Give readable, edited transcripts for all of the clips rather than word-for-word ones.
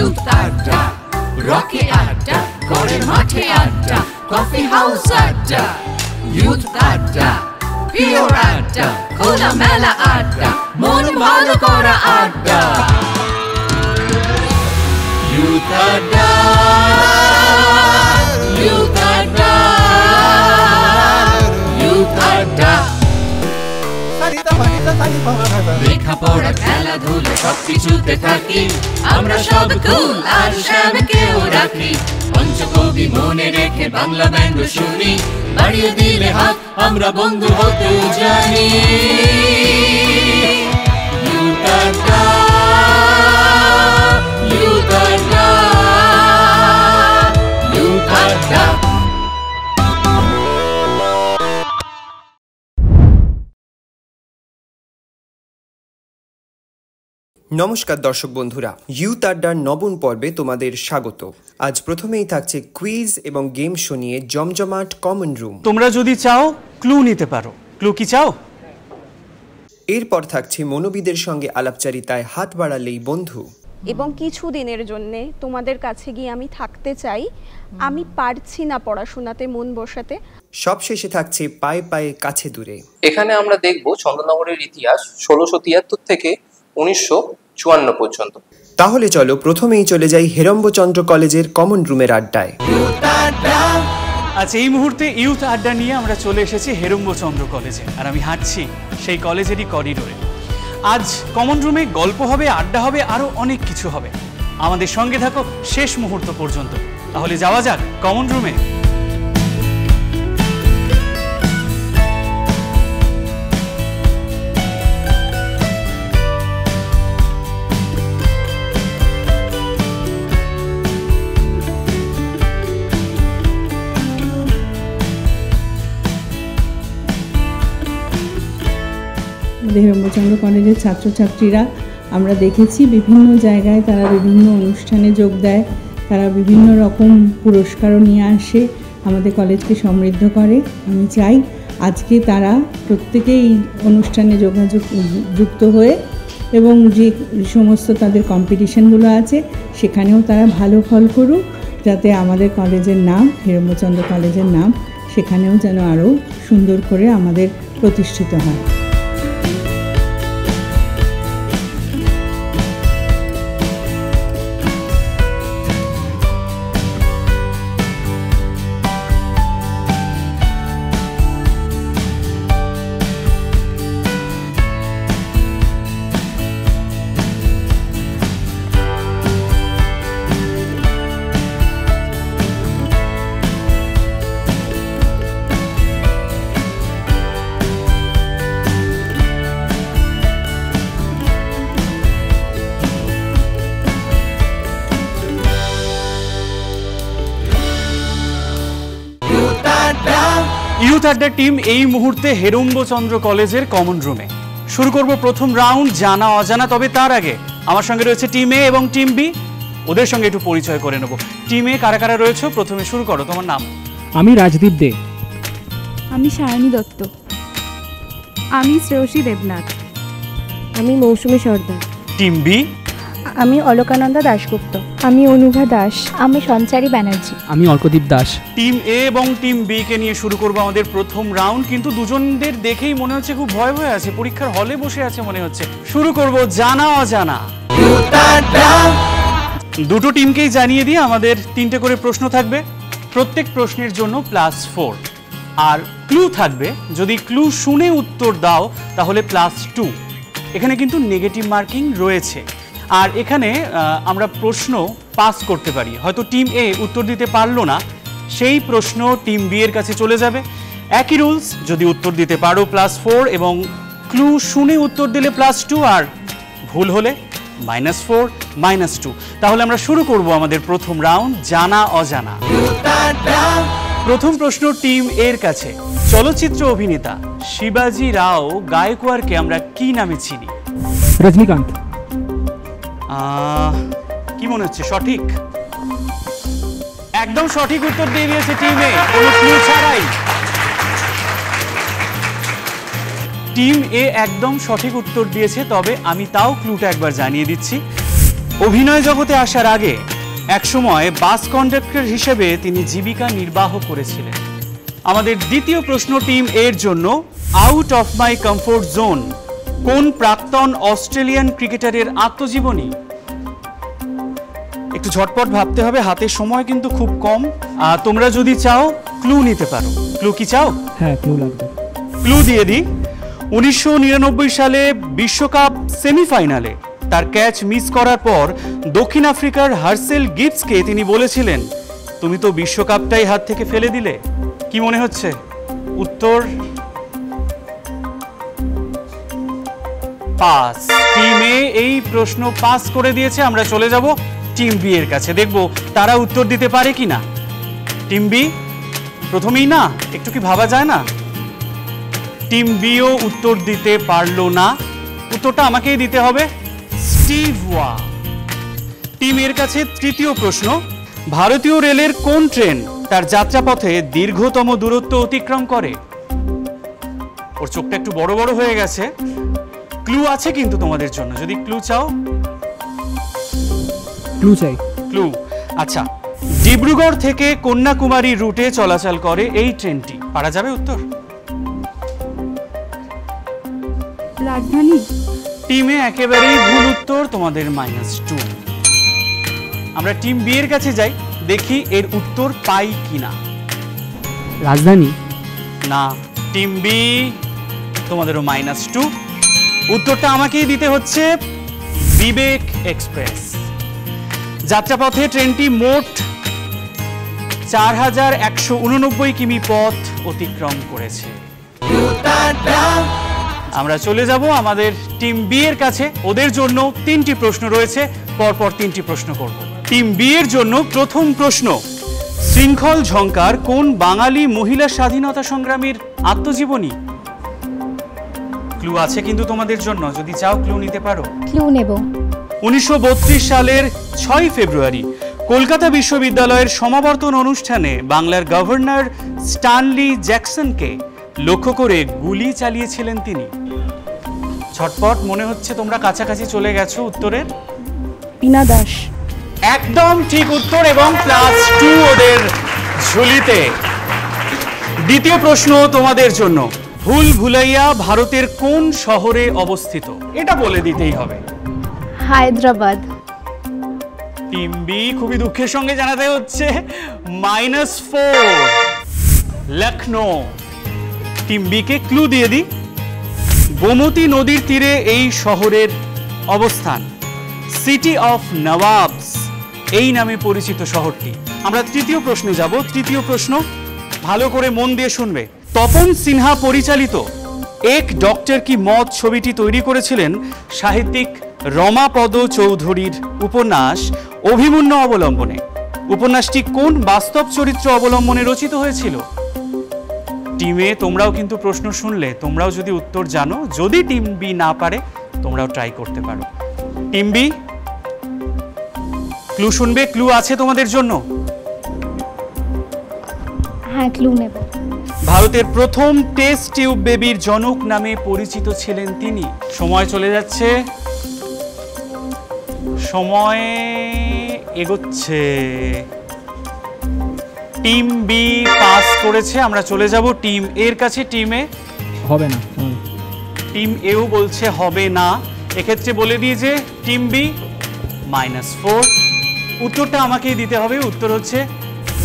Youth আড্ডা, রকে আড্ডা, করে মাঠে আড্ডা, কফি হাউস আড্ডা, ইউথ আড্ডা, পিওর আড্ডা, খোলা মেলা আড্ডা, মন ভালো করা আড্ডা। ইউথ আড্ডা, ইউথ আড্ডা, ইউথ আড্ডা। লেখাপড়া খেলাধুলা সবকিছুতে থাকি আমরা, সব কুল আর সবকেও রাখি। পঞ্চকবি মনে রেখে বাংলা ব্যান্ড শুনি, বাড়িয়ে দিলে হাত আমরা বন্ধু হতে জানি। ইউথ আড্ডা, ইউথ আড্ডা, ইউথ আড্ডা। নমস্কার দর্শক বন্ধুরা, ইউথ আড্ডার নবম পর্বে তোমাদের স্বাগত। আজ প্রথমেই থাকছে কুইজ এবং গেম শো নিয়ে জমজমাট কমন রুম। তোমরা যদি চাও ক্লু নিতে পারো। ক্লু কি চাও? এরপর থাকছে মনোবিদের সঙ্গে আলাপচারিতায় হাত বাড়ালেই বন্ধু। এবং কিছু দিনের জন্য তোমাদের কাছে গিয়ে আমি থাকতে চাই, আমি পারছি না পড়াশোনাতে মন বসাতে। সবশেষে থাকছে পায়ে পায়ে কাছে দূরে। এখানে আমরা দেখব চন্দননগরের ইতিহাস 1673 থেকে 1954 পর্যন্ত। তাহলে চলো প্রথমেই চলে যাই হেরম্বচন্দ্র কলেজের কমন রুমের আড্ডায়। আচ্ছা, এই মুহূর্তে ইউথ আড্ডা নিয়ে আমরা চলে এসেছি হেরম্বচন্দ্র কলেজে, আর আমি হাঁটছি সেই কলেজেরই করিডোরে। আজ কমন রুমে গল্প হবে, আড্ডা হবে, আরও অনেক কিছু হবে। আমাদের সঙ্গে থাকো শেষ মুহূর্ত পর্যন্ত। তাহলে যাওয়া যাক কমন রুমে। হেরম্বচন্দ্র কলেজের ছাত্রছাত্রীরা আমরা দেখেছি বিভিন্ন জায়গায় তারা বিভিন্ন অনুষ্ঠানে যোগ দেয়, তারা বিভিন্ন রকম পুরস্কারও নিয়ে আসে, আমাদের কলেজকে সমৃদ্ধ করে। আমি চাই আজকে তারা প্রত্যেকেই অনুষ্ঠানে যুক্ত হয়ে এবং যে সমস্ত তাদের কম্পিটিশনগুলো আছে সেখানেও তারা ভালো ফল করুক, যাতে আমাদের কলেজের নাম, হেরম্বচন্দ্র কলেজের নাম, সেখানেও যেন আরও সুন্দর করে আমাদের প্রতিষ্ঠিত হয়। ইউথ আড্ডা টিম এই মুহূর্তে হেরম্বচন্দ্র কলেজের কমন রুমে। শুরু করব প্রথম রাউন্ড, জানা অজানা। তবে তার আগে আমার সঙ্গে রয়েছে টিম এ এবং টিম বি, ওদের সঙ্গে একটু পরিচয় করে নেব। টিম এ কারা কারা রয়েছে? প্রথমে শুরু করো, তোমার নাম? আমি রাজদীপ দে। আমি সায়নী দত্ত। আমি শ্রেয়সী দেবনাথ। আমি মৌসুমী সর্দার। Team B? আমি অলকানন্দা দাশগুপ্ত। আমি অনুভা দাস। আমি সঞ্চারী ব্যানার্জি। আমি অর্কদীপ দাস। টিম এ এবং টিম বি কে নিয়ে শুরু করবো আমাদের প্রথম রাউন্ড। কিন্তু দুজনদের দেখেই মনে হচ্ছে খুব ভয় ভয় আছে, পরীক্ষার হলে বসে আছে মনে হচ্ছে। শুরু করব জানা অজানা। দুটো টিমকেই জানিয়ে দিয়ে আমাদের 3টে করে প্রশ্ন থাকবে, প্রত্যেক প্রশ্নের জন্য +4, আর ক্লু থাকবে। যদি ক্লু শুনে উত্তর দাও তাহলে +2। এখানে কিন্তু নেগেটিভ মার্কিং রয়েছে। আর এখানে আমরা প্রশ্ন পাস করতে পারি। হয়তো টিম এ উত্তর দিতে পারলো না, সেই প্রশ্ন টিম বি এর কাছে চলে যাবে। একই রুলস, যদি উত্তর দিতে পারো +4 এবং ক্লু শুনে উত্তর দিলে +2, আর ভুল হলে -4 -2। তাহলে আমরা শুরু করব আমাদের প্রথম রাউন্ড, জানা অজানা। প্রথম প্রশ্ন টিম এর কাছে। চলচ্চিত্র অভিনেতা শিবাজি রাও গায়কওয়াড়কে আমরা কি নামে চিনি? রজনীকান্ত। কি মনে হচ্ছে সঠিক? একদম সঠিক উত্তর দিয়ে দিয়েছে টিমে, কোনো ক্লু ছাড়াই। টিম এ একদম সঠিক উত্তর দিয়েছে, তবে আমি তাও ক্লুটা একবার জানিয়ে দিচ্ছি। অভিনয় জগতে আসার আগে একসময় বাস কন্ডাক্টর হিসেবে তিনি জীবিকা নির্বাহ করেছিলেন। আমাদের দ্বিতীয় প্রশ্ন টিম এর জন্য, out of my comfort zone কোন প্রাক্তন অস্ট্রেলিয়ান ক্রিকেটারের আত্মজীবনী? একটু ঝটপট ভাবতে হবে, হাতে সময় কিন্তু খুব কম। তোমরা যদি চাও ক্লু নিতে পারো। ক্লু কি চাও? হ্যাঁ, ক্লু লাগবে। ক্লু দিয়ে দিই। 1999 সালে বিশ্বকাপ সেমিফাইনালে তার ক্যাচ মিস করার পর দক্ষিণ আফ্রিকার হার্সেল গিবসকে তিনি বলেছিলেন, তুমি তো বিশ্বকাপটাই হাত থেকে ফেলে দিলে। কি মনে হচ্ছে? উত্তর পাস। টিম এ এই প্রশ্ন পাস করে দিয়েছে। আমরা চলে যাব টিম বি এর কাছে, দেখব তারা উত্তর দিতে পারে কিনা। টিম বি প্রথমেই না, একটু কি ভাবা যায় না? টিম বিও উত্তর দিতে পারলো না। উত্তরটা আমাকেই দিতে হবে। স্টিভ ওয়া। টিম এর কাছে তৃতীয় প্রশ্ন, ভারতীয় রেলের কোন ট্রেন তার যাত্রাপথে দীর্ঘতম দূরত্ব অতিক্রম করে? ওর চোখটা একটু বড় বড় হয়ে গেছে। ক্লু আছে কিন্তু তোমাদের জন্য, যদি ক্লু চাও। ক্লু চাই। ক্লু, আচ্ছা। ডিব্রুগড় থেকে কন্যাকুমারী রুটে চলাচল করে এই ট্রেনটি। পারা যাবে উত্তর? রাজধানী। টিমে একেবারেই ভুল উত্তর, তোমাদের -2। আমরা টিম বি এর কাছে যাই, দেখি এর উত্তর পাই কিনা। রাজধানী না। টিম বি তোমাদেরও -2। উত্তরটা আমাকেই দিতে হচ্ছে বিবেক এক্সপ্রেস। যাত্রাপথে ট্রেনটি মোট 4189 কিমি পথ অতিক্রম করেছে। আমরা চলে যাব আমাদের টিম বি এর কাছে। ওদের জন্য 3টি প্রশ্ন রয়েছে, পরপর 3টি প্রশ্ন করব। টিম বি এর জন্য প্রথম প্রশ্ন, শৃঙ্খল ঝংকার কোন বাঙালি মহিলা স্বাধীনতা সংগ্রামীর আত্মজীবনী? ক্লু আছে কিন্তু তোমাদের জন্য, যদি চাও ক্লু নিতে পারো। ক্লু নেব। 1932 সালের 6 ফেব্রুয়ারি কলকাতা বিশ্ববিদ্যালয়ের সমাবর্তন অনুষ্ঠানে বাংলার গভর্নর স্টানলি জ্যাকসনকে লক্ষ্য করে গুলি চালিয়েছিলেন তিনি। ছটপট মনে হচ্ছে তোমরা কাছাকাছি চলে গেছো উত্তরের। বীণা দাস। একদম ঠিক উত্তর এবং +2 ওদের ঝুলিতে। দ্বিতীয় প্রশ্ন তোমাদের জন্য, ভুল ভুলাইয়া ভারতের কোন শহরে অবস্থিত? এটা বলে দিতেই হবে। হায়দ্রাবাদ। টিম বি খুবই দুঃখের সঙ্গে জানাতে হচ্ছে -4। লখনৌ। টিম বি কে ক্লু দিয়ে দিই, গোমতী নদীর তীরে এই শহরের অবস্থান। সিটি অফ নবাবস এই নামে পরিচিত শহরটি। আমরা তৃতীয় প্রশ্নে যাব। তৃতীয় প্রশ্ন ভালো করে মন দিয়ে শুনবে। তপন সিনহা পরিচালিত এক ডক্টর কি মত ছবিটি তৈরি করেছিলেন সাহিত্যিক রমাপদ চৌধুরীর উপন্যাস অভিমন্যু অবলম্বনে। উপন্যাসটি কোন বাস্তব চরিত্র অবলম্বনে রচিত হয়েছিল? টিমে তোমরাও কিন্তু প্রশ্ন শুনলে, তোমরাও যদি উত্তর জানো, যদি টিম বি না পারে তোমরাও ট্রাই করতে পারো। টিম বি ক্লু শুনবে? ক্লু আছে তোমাদের জন্য? হ্যাঁ, ক্লু নেব। ভারতের প্রথম টেস্ট টিউব বেবির জনক নামে পরিচিত ছিলেন তিনি। সময় চলে যাচ্ছে, সময় এগোচ্ছে। টিম বি পাস করেছে। আমরা চলে যাব টিম এর কাছে। টিমে হবে না। টিম এও বলছে হবে না। এক্ষেত্রে বলে দিয়ে যে টিম বি -4। উত্তরটা আমাকেই দিতে হবে। উত্তর হচ্ছে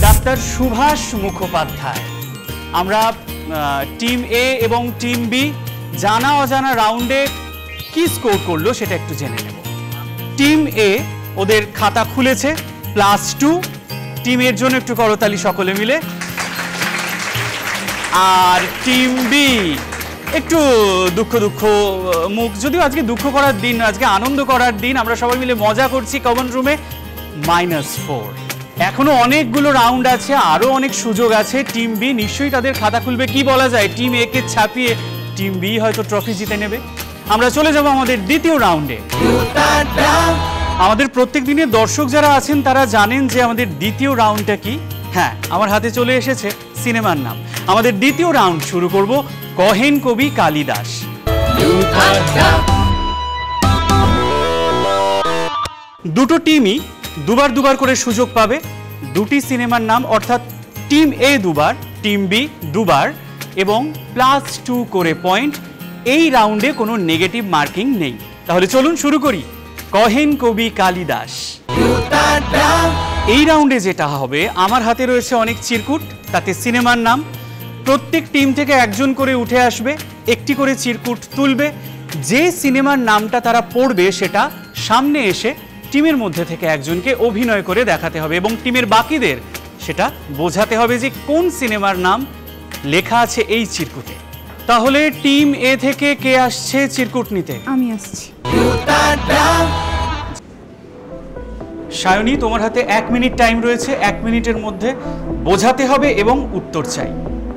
ডাক্তার সুভাষ মুখোপাধ্যায়। আমরা টিম এ এবং টিম বি জানা অজানা রাউন্ডে কি স্কোর করলো সেটা একটু জেনে নেব। টিম এ ওদের খাতা খুলেছে, +2। টিমের জন্য একটু করতালি সকলে মিলে। আর টিম বি একটু দুঃখ মুখ, যদিও আজকে দুঃখ করার দিন, আজকে আনন্দ করার দিন। আমরা সবাই মিলে মজা করছি কমন রুমে। -4। এখনো অনেকগুলো রাউন্ড আছে, আরো অনেক সুযোগ আছে। টিম বি নিশ্চয়ই তাদের খাতা খুলবে। কি বলা যায়, টিম এ কে ছাপিয়ে টিম বি হয়তো ট্রফি জিতে নেবে। আমরা চলে যাব আমাদের দ্বিতীয় রাউন্ডে। আমাদের প্রত্যেক দিনের দর্শক যারা আছেন তারা জানেন যে আমাদের দ্বিতীয় রাউন্ডটা কি। হ্যাঁ, আমার হাতে চলে এসেছে সিনেমার নাম। আমাদের দ্বিতীয় রাউন্ড শুরু করব কহেন কবি কালিদাস। দুটো টিমই দুবার দুবার করে সুযোগ পাবে। দুটি সিনেমার নাম, অর্থাৎ টিম এ দুবার, টিম বি দুবার এবং +2 করে পয়েন্ট। এই রাউন্ডে কোনো নেগেটিভ মার্কিং নেই। তাহলে চলুন শুরু করি। কহেন কবি কালিদাস। এই রাউন্ডে যেটা হবে, আমার হাতে রয়েছে অনেক চিরকুট, তাতে সিনেমার নাম। প্রত্যেক টিম থেকে একজন করে উঠে আসবে, একটি করে চিরকুট তুলবে। যে সিনেমার নামটা তারা পড়বে সেটা সামনে এসে টিমের মধ্যে থেকে একজনকে অভিনয় করে দেখাতে হবে এবং টিমের বাকিদের সেটা বোঝাতে হবে যে কোন সিনেমার নাম লেখা আছে এই চিরকুটে। তাহলে টিম এ থেকে কে আসছে চিরকুট নিতে? আমি আসছি। সায়নী, তোমার হাতে 1 মিনিট টাইম রয়েছে। 1 মিনিটের মধ্যে বোঝাতে হবে এবং উত্তর চাই।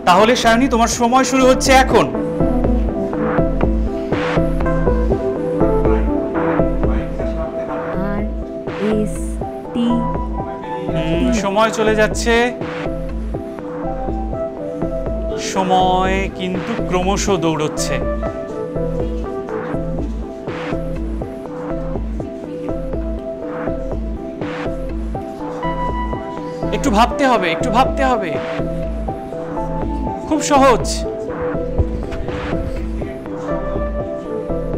তাহলে সায়নী, তোমার সময় শুরু হচ্ছে এখন। সময় চলে যাচ্ছে। সময় কিন্তু ক্রমশ দৌড়চ্ছে। একটু ভাবতে হবে, একটু ভাবতে হবে। খুব সহজ,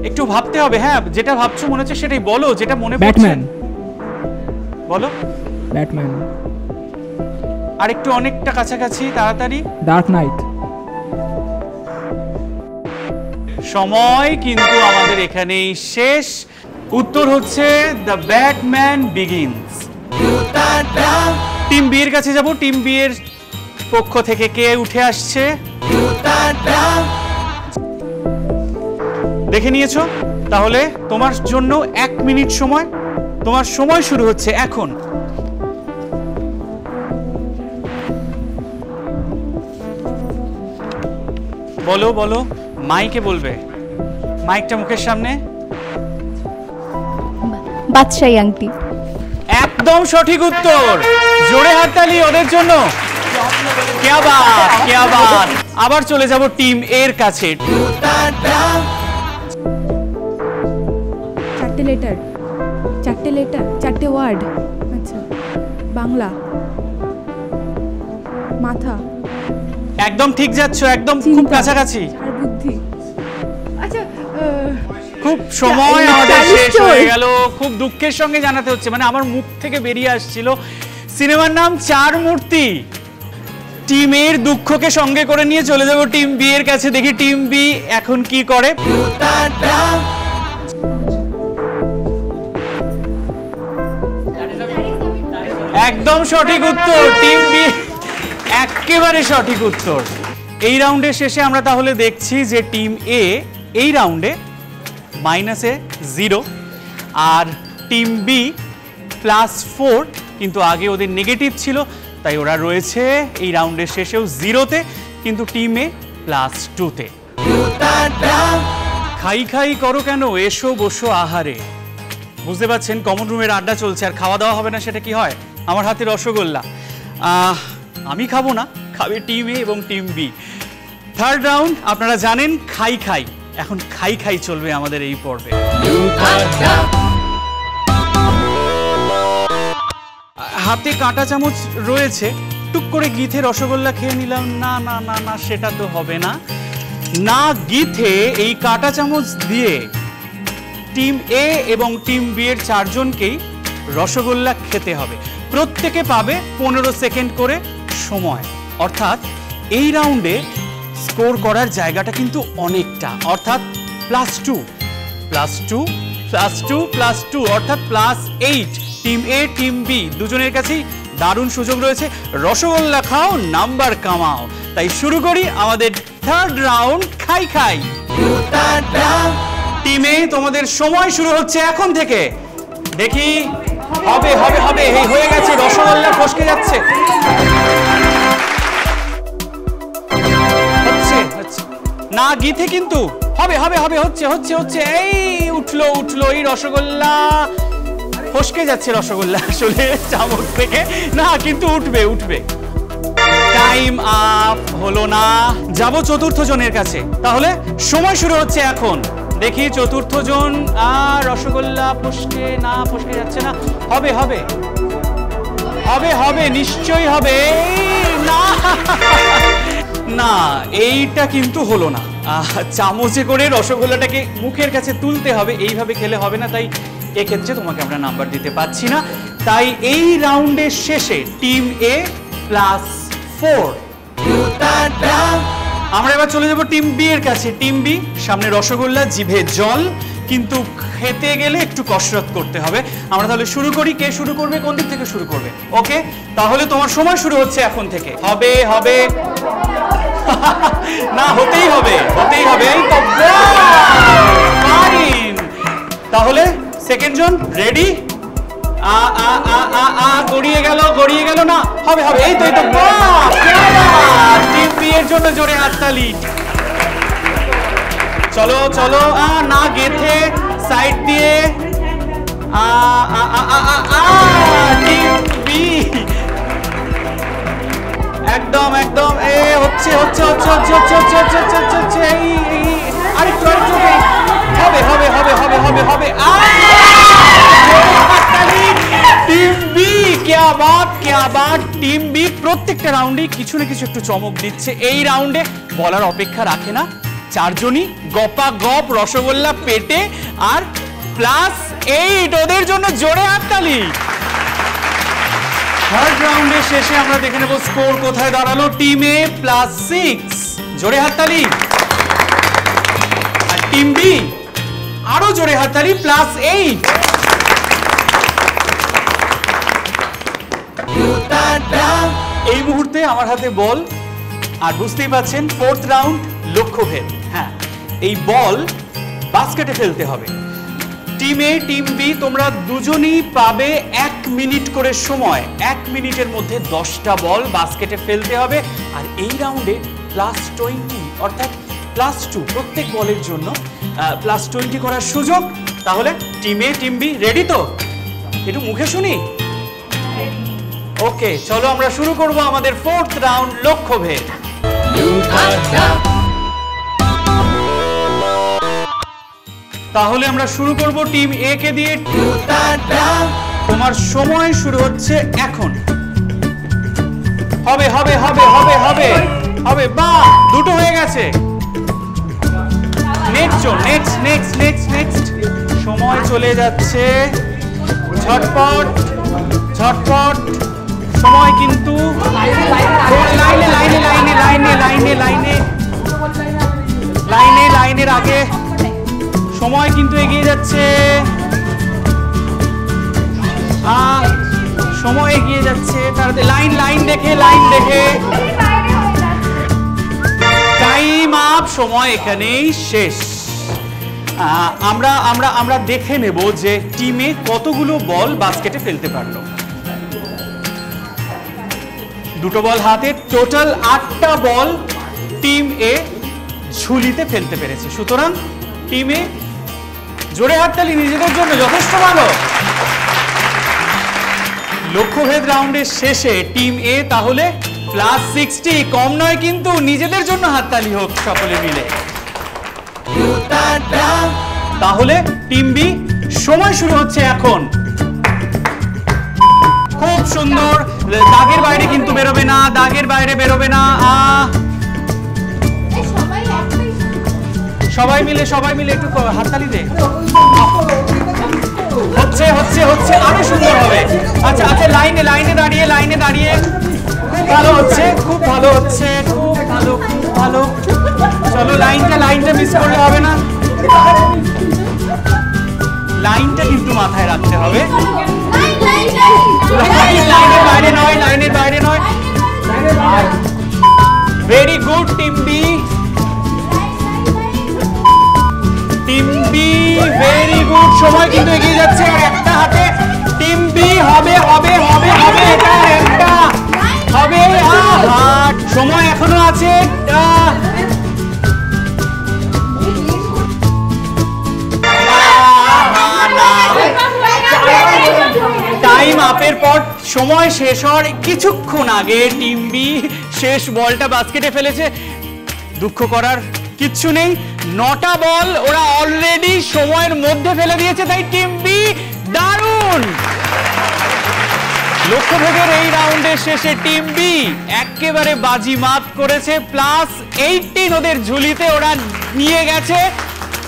একটু ভাবতে হবে। হ্যাঁ, যেটা ভাবছো মনে হচ্ছে সেটাই বলো, যেটা মনে পড়ছে। ব্যাটম্যান। বলো। ব্যাটম্যান। আর একটু অনেকটা কাছাকাছি, তাড়াতাড়ি। Dark night. সময় কিন্তু আমাদের এখানেই শেষ। উত্তর হচ্ছে the Batman Begins. Team B এর কাছে যাব। টিম বি এর পক্ষ থেকে কে উঠে আসছে দেখে নিয়েছো? তাহলে তোমার জন্য 1 মিনিট সময়। তোমার সময় শুরু হচ্ছে এখন। বলো বলো, মাইকে বলবে, মাইকটা মুখের সামনে। বাদশাহী আংটি। একদম সঠিক উত্তর। জোরে হাততালি ওদের জন্য। क्या बात, क्या बात। আবার চলে যাব টিম এর কাছে। 4টে লেটার, 4টে লেটার, 4টে ওয়ার্ড। আচ্ছা, বাংলা। মাথা। একদম ঠিক যাচ্ছ, একদম খুব কাছাকাছি। আর বুদ্ধি। আচ্ছা, খুব সময় আমাদের শেষ হয়ে গেল। খুব দুঃখের সঙ্গে জানাতে হচ্ছে, মানে আমার মুখ থেকে বেরিয়ে আসছিল। সিনেমার নাম 4 মূর্তি। টিমের দুঃখকে সঙ্গে করে নিয়ে চলে যাব টিম বি এর কাছে। দেখি টিম বি এখন কি করে। একদম সঠিক উত্তর। টিম বি একেবারে সঠিক উত্তর। এই রাউন্ডের শেষে আমরা তাহলে দেখছি যে টিম এ এই রাউন্ডে -0 আর টিম বি +4, কিন্তু আগে ওদের নেগেটিভ ছিল, তাই ওরা রয়েছে এই রাউন্ডের শেষেও 0-তে, কিন্তু টিম এ +2-তে। খাই খাই করো কেন, এসো বসো আহারে। বুঝতে পারছেন, কমন রুমের আড্ডা চলছে, আর খাওয়া দাওয়া হবে না সেটা কি হয়? আমার হাতে রসগোল্লা। আমি খাবো না, খাবে টিম এ এবং টিম বি। থার্ড রাউন্ড আপনারা জানেন, খাই খাই। এখন খাই খাই চলবে আমাদের এই পর্বে। হাতে কাঁটা চামচ রয়েছে, টুক করে গিথে রসগোল্লা খেয়ে নিলাম। না না না না, সেটা তো হবে না। না গিথে এই কাঁটা চামচ দিয়ে টিম এ এবং টিম বি এর 4 জনকেই রসগোল্লা খেতে হবে। প্রত্যেকে পাবে 15 সেকেন্ড করে সময়। অর্থাৎ এই রাউন্ডে স্কোর করার জায়গাটা কিন্তু অনেকটা, অর্থাৎ +2 +2 +2 +2 অর্থাৎ +8। টিম এ টিম বি দুজনের কাছেই দারুণ সুযোগ রয়েছে। রসগোল্লা খাও, নাম্বার কামাও। তাই শুরু করি আমাদের থার্ড রাউন্ড, খাই খাই। টিমে তোমাদের সময় শুরু হচ্ছে এখন থেকে। দেখি হবে হবে হবে, এই হয়ে গেছে, রসগোল্লা ফসকে যাচ্ছে। হচ্ছে হচ্ছে না গিথে, কিন্তু হবে হবে হবে, হচ্ছে হচ্ছে হচ্ছে। এই উঠলো উঠলো, এই রসগোল্লা ফসকে যাচ্ছে। রসগোল্লা আসলে চামচ থেকে না, কিন্তু উঠবে উঠবে। টাইম আপ হলো না। যাব চতুর্থ জনের কাছে। তাহলে সময় শুরু হচ্ছে এখন। দেখি চতুর্থ জন। আর রসগোল্লা ফসকে না, ফসকে যাচ্ছে না। হবে হবে হবে হবে, নিশ্চয়ই হবে। না না, এইটা কিন্তু হলো না। চামচে করে রসগোল্লাটাকে মুখের কাছে তুলতে হবে, এইভাবে খেলে হবে না। তাই এক্ষেত্রে তোমাকে আমরা নাম্বার দিতে পারছি না। তাই এই রাউন্ডের শেষে টিম এ +4। আমরা এবার চলে যাব টিম বি এর কাছে। টিম বি, সামনে রসগোল্লা, জিভে জল, কিন্তু খেতে গেলে একটু কসরত করতে হবে। আমরা তাহলে শুরু করি। কে শুরু করবে, কোন দিক থেকে শুরু করবে? ওকে, তাহলে তোমার সময় শুরু হচ্ছে এখন থেকে। হবে হবে না, হতেই হবে, হতেই হবে। এই তো ফাইন। তাহলে সেকেন্ড জন রেডি? গড়িয়ে গেল, গড়িয়ে গেল না, হবে হবে। এই তো, এই তো, টিম বি এর জন্য জোরে হাততালি। চলো চলো, না গেথে সাইড দিয়ে। টিম বি একদম একদম, হচ্ছে হচ্ছে হচ্ছে হচ্ছে হচ্ছে হচ্ছে হচ্ছে হচ্ছে হচ্ছে। আরেকটু আরেকটু, হবে হবে হবে হবে হবে হবে। টিম বি, क्या बात क्या बात। টিম বি প্রত্যেকটা রাউন্ডে কিছু না কিছু একটু চমক দিচ্ছে। এই রাউন্ডে বলার অপেক্ষা রাখে না, চারজনই গপা গপ রসগোল্লা পেটে। আর +8, ওদের জন্য জোরে হাততালি। থার্ড রাউন্ডের শেষে আমরা দেখে নেব স্কোর কোথায় দাঁড়ালো। টিম এ +6, জোরে হাততালি। আর টিম বি আরো জোরে হাততালি, +8। এই মুহূর্তে আমার হাতে বল, আর বুঝতেই পাচ্ছেন ফোর্থ রাউন্ড লক্ষ্যভেদ। হ্যাঁ, এই বল বাস্কেটে ফেলতে হবে। টিম এ, টিম বি, তোমরা দুজনেই পাবে 1 মিনিট করে সময়। 1 মিনিটের মধ্যে 10টা বল বাস্কেটে ফেলতে হবে। আর এই রাউন্ডে +20 অর্থাৎ +2 প্রত্যেক বলের জন্য +20 করার সুযোগ। তাহলে টিম এ, টিম বি রেডি তো? একটু মুখে শুনি। ওকে, চলো আমরা শুরু করব আমাদের ফোর্থ রাউন্ড লক্ষ্যভেদ। তাহলে আমরা শুরু করব টিম এ কে দিয়ে। তোমার সময় শুরু হচ্ছে এখন। হবে হবে হবে হবে হবে হবে, বাহ, দুটো হয়ে গেছে। Next next next next next. সময় চলে যাচ্ছে, ঝটপট ঝটপট। সময় কিন্তু লাইনে লাইনে লাইনে লাইনে লাইনে লাইনে লাইনে লাইনের আগে সময় কিন্তু এগিয়ে যাচ্ছে। সময় এগিয়ে যাচ্ছে, তাড়াতাড়ি লাইন লাইন দেখে লাইন দেখে। টাইম আপ, সময় এখানেই শেষ। আমরা আমরা আমরা দেখে নেব যে টিমে কতগুলো বল বাস্কেটে ফেলতে পারলো। দুটো বল হাতে, টোটাল 8টা বল টিম এ ঝুলিতে ফেলতে পেরেছে। সুতরাং টিম এ জোরে হাততালি নিজেদের জন্য, যথেষ্ট ভালো। লক্ষ্যভেদ রাউন্ডের শেষে টিম এ তাহলে +60, কম নয় কিন্তু। নিজেদের জন্য হাততালি হোক সকলে মিলে। তাহলে টিম বি, সময় শুরু হচ্ছে এখন। খুব সুন্দর, দাগের বাইরে কিন্তু বেরোবে না, দাগের বাইরে বেরোবে না। সবাই মিলে একটু হাততালি দে। হচ্ছে হচ্ছে হচ্ছে, আরো সুন্দর হবে। আচ্ছা আচ্ছা, লাইনে লাইনে দাঁড়িয়ে লাইনে দাঁড়িয়ে। খুব ভালো হচ্ছে, খুব ভালো হচ্ছে, খুব ভালো খুব ভালো। চলো, লাইনটা মিস করলে হবে না। লাইনটা কিন্তু মাথায় রাখতে হবে। লাইনের বাইরে নয়, লাইনের বাইরে নয়। Very good team B, team B very good. সময় কিন্তু এগিয়ে যাচ্ছে। আর একটা হাতে টিম বি, হবে হবে হবে হবে, এটা একটা হবে। সময় এখনো আছে। টাইম আপের পর সময় শেষ হওয়ার কিছুক্ষণ আগে টিম বি শেষ বলটা বাস্কেটে ফেলেছে। দুঃখ করার কিচ্ছু নেই, 9টা বল ওরা অলরেডি সময়ের মধ্যে ফেলে দিয়েছে, তাই টিম বি দারুণ। লক্ষ্যভেদের এই রাউন্ডের শেষে টিম বি একেবারে বাজিমাত করেছে, +18 ওদের ঝুলিতে ওরা নিয়ে গেছে।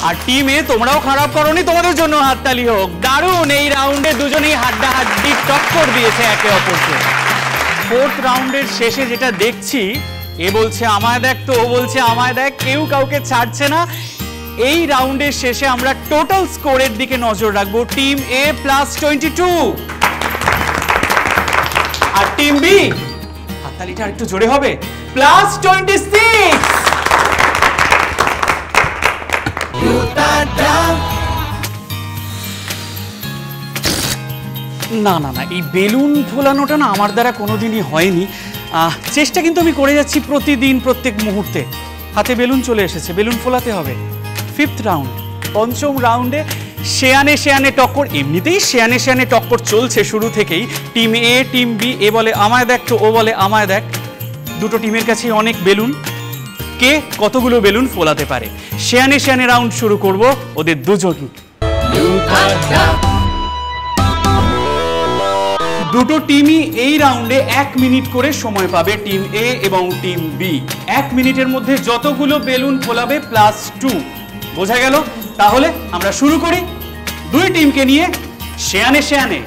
আর টিমে তোমরাও খারাপ করোনি, তোমাদের জন্য হাততালি হোক। দারুণ, এই রাউন্ডে দুজনেই হাড্ডাহাড্ডি টক্কর দিয়েছে একে অপরকে। 4th রাউন্ডের শেষে যেটা দেখছি, এ বলছে আমায় দেখ তো ও বলছে আমায় দেখ, কেউ কাউকে ছাড়ছে না। এই রাউন্ডের শেষে আমরা টোটাল স্কোরের দিকে নজর রাখবো। টিম এ +22 আর টিম বি, হাততালিটা আর একটু জোরে হবে, +26। না না না, এই বেলুন ফোলানোটা না আমার দ্বারা কোনোদিনই হয়নি। চেষ্টা কিন্তু আমি করে যাচ্ছি প্রতিদিন, প্রত্যেক মুহূর্তে। হাতে বেলুন চলে এসেছে, বেলুন ফোলাতে হবে। 5th রাউন্ড, 5ম রাউন্ডে শেয়ানে শেয়ানে টক্কর। এমনিতেই শেয়ানে শেয়ানে টক্কর চলছে শুরু থেকেই। টিম এ টিম বি, এ বলে আমায় দেখ তো ও বলে আমায় দেখ। দুটো টিমের কাছেই অনেক বেলুন, কে কতগুলো বেলুন ফোলাতে পারে। শেয়ানে শেয়ানে রাউন্ড শুরু করব ওদের দুজন। দুটো টিমই এই রাউন্ডে 1 মিনিট করে সময় পাবে, টিম এ এবং টিম বি। 1 মিনিটের মধ্যে যতগুলো বেলুন ফোলাবে +2। বোঝা গেল? তাহলে আমরা শুরু করি দুই টিমকে নিয়ে শেয়ানে শেয়ানে।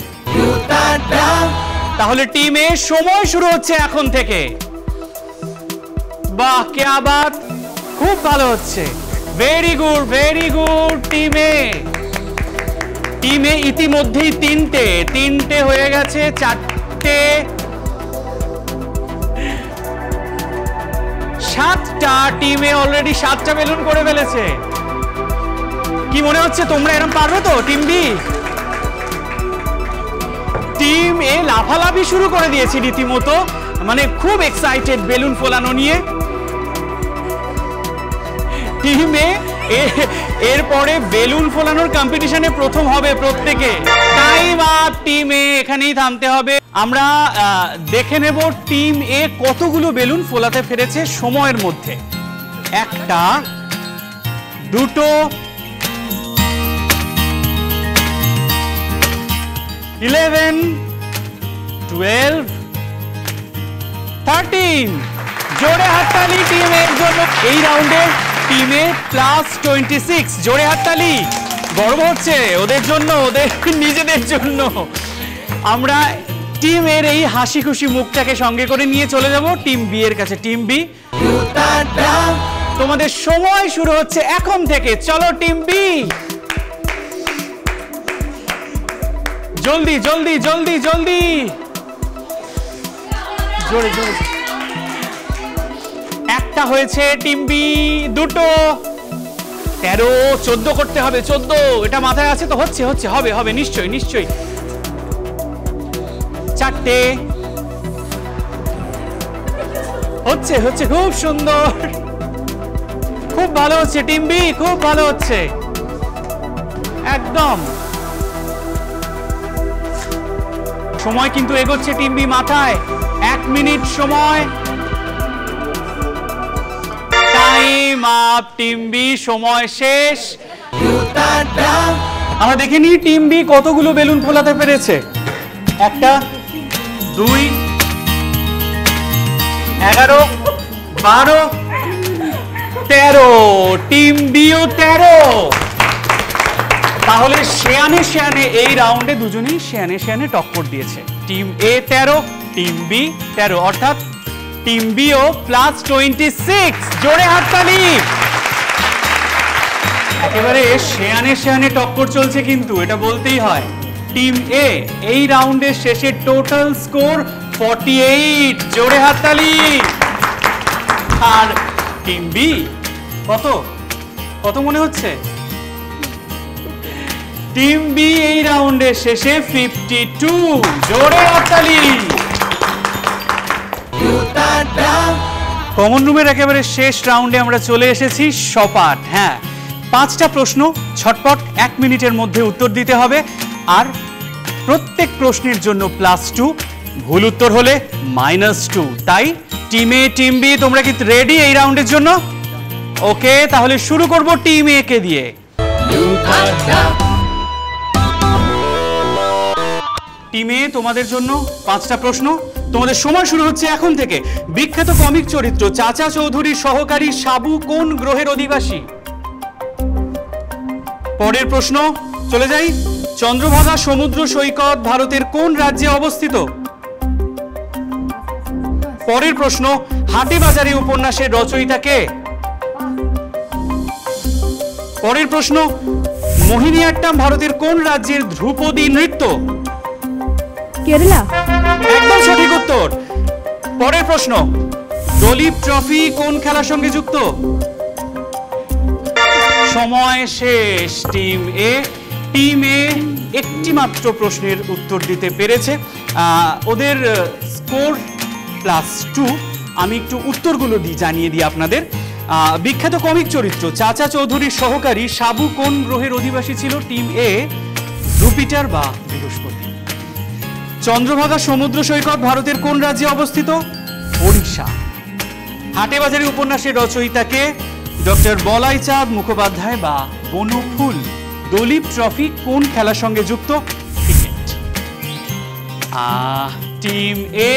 তাহলে টিম এ সময় শুরু হচ্ছে এখন থেকে। বাহ, क्या बात, খুব ভালো হচ্ছে। ভেরি গুড টিম এ। টিমে ইতিমধ্যেই তিনটে হয়ে গেছে, 4টে, 7টা। টিমে অলরেডি 7টা বেলুন করে ফেলেছে। কি মনে হচ্ছে তোমরা এরকম পারবে তো? টিম বি, টিম এ লাফালাফি শুরু করে দিয়েছে রীতিমতো, মানে খুব এক্সাইটেড বেলুন ফোলানো নিয়ে। টিম এ এরপরে বেলুন ফোলানোর কম্পিটিশনে প্রথম হবে প্রত্যেকে। টাইম আপ টিম এ, এখানেই থামতে হবে। আমরা দেখে নেব টিম এ কতগুলো বেলুন ফোলাতে পেরেছে সময়ের মধ্যে। 1টা, 2টো, 11, 12, 13। জোরে হাততালি টিম এর জন্য। এই রাউন্ডে টিমে +26। জোরে হাততালি, গর্ব হচ্ছে ওদের জন্য, ওদের নিজেদের জন্য। আমরা টিমের এই হাসি খুশি মুখটাকে সঙ্গে করে নিয়ে চলে যাব টিম বি এর কাছে। টিম বি, তোমাদের সময় শুরু হচ্ছে এখন থেকে। চলো টিম বি, জলদি জলদি জলদি জলদি, জোরে জোরে। 1টা হয়েছে টিম বি, 2টো, 13, 14 করতে হবে, 14। এটা মাথায় আছে তো? হবে নিশ্চয়ই। 4টে, হচ্ছে, খুব সুন্দর, খুব ভালো হচ্ছে টিম বি, খুব ভালো হচ্ছে একদম। সময় কিন্তু এগোচ্ছে টিম বি মাথায়। 1 মিনিট সময়। টাইম আপ টিম বি, সময় শেষ। আমরা দেখে নিই টিম বি কতগুলো বেলুন ফোলাতে পেরেছে। 1টা, 2, 11, 12, 13। টিম বিও 13। তাহলে শেয়ানে শেয়ানে এই রাউন্ডে দুজনেই শেয়ানে টক্কর দিয়েছে। টিম এ 13, টিম বি 13, অর্থাৎ টিম বিও +26। জোরে হাততালি। একেবারে শেয়ানে টক্কর চলছে কিন্তু, এটা বলতেই হয়। টিম এ এই রাউন্ডের শেষে টোটাল স্কোর 48। জোরে হাততালি। আর টিম বি কত মনে হচ্ছে? টিম বি এই রাউন্ডের শেষে 52। জোরে হাততালি। কমন রুমের একেবারে শেষ রাউন্ডে আমরা চলে এসেছি। সপাট। হ্যাঁ, 5টা প্রশ্ন, ছটপট 1 মিনিটের মধ্যে উত্তর দিতে হবে। আর প্রত্যেক প্রশ্নের জন্য +2, ভুল উত্তর হলে -2। তাই টিম এ টিম বি, তোমরা কি রেডি এই রাউন্ডের জন্য? ওকে, তাহলে শুরু করব টিম এ কে দিয়ে। টিম এ তোমাদের জন্য 5টা প্রশ্ন। তোমাদের সময় শুরু হচ্ছে এখন থেকে। বিখ্যাত কমিক চরিত্র চাচা চৌধুরীর সহকারী সাবু কোন গ্রহের অধিবাসী? পরের প্রশ্ন, চলে যাই। চন্দ্রভাগা সমুদ্র সৈকত ভারতের কোন রাজ্যে অবস্থিত? পরের প্রশ্ন, হাটে-বাজারে উপন্যাসের রচয়িতা কে? পরের প্রশ্ন, মোহিনীআট্টাম ভারতের কোন রাজ্যের ধ্রুপদী নৃত্য? কেরালা। একদম সঠিক উত্তর। পরের প্রশ্ন, দলীপ ট্রফি কোন খেলার সঙ্গে যুক্ত? সময় শেষ। টিম এ একটি মাত্র প্রশ্নের উত্তর দিতে পেরেছে। ওদের স্কোর +2। আমি একটু উত্তরগুলো জানিয়ে দিই আপনাদের। বিখ্যাত কমিক চরিত্র চাচা চৌধুরীর সহকারী সাবু কোন গ্রহের অধিবাসী ছিল? টিম এ জুপিটার বা বৃহস্পতি। চন্দ্রভাগা সমুদ্র সৈকত ভারতের কোন রাজ্যে অবস্থিত? ওড়িশা। হাটে-বাজারে উপন্যাসের রচয়িতাকে? ডক্টর বলাই চাঁদ মুখোপাধ্যায় বা বনফুল। দলীপ ট্রফি কোন খেলার সঙ্গে যুক্ত? ক্রিকেট। টিম এ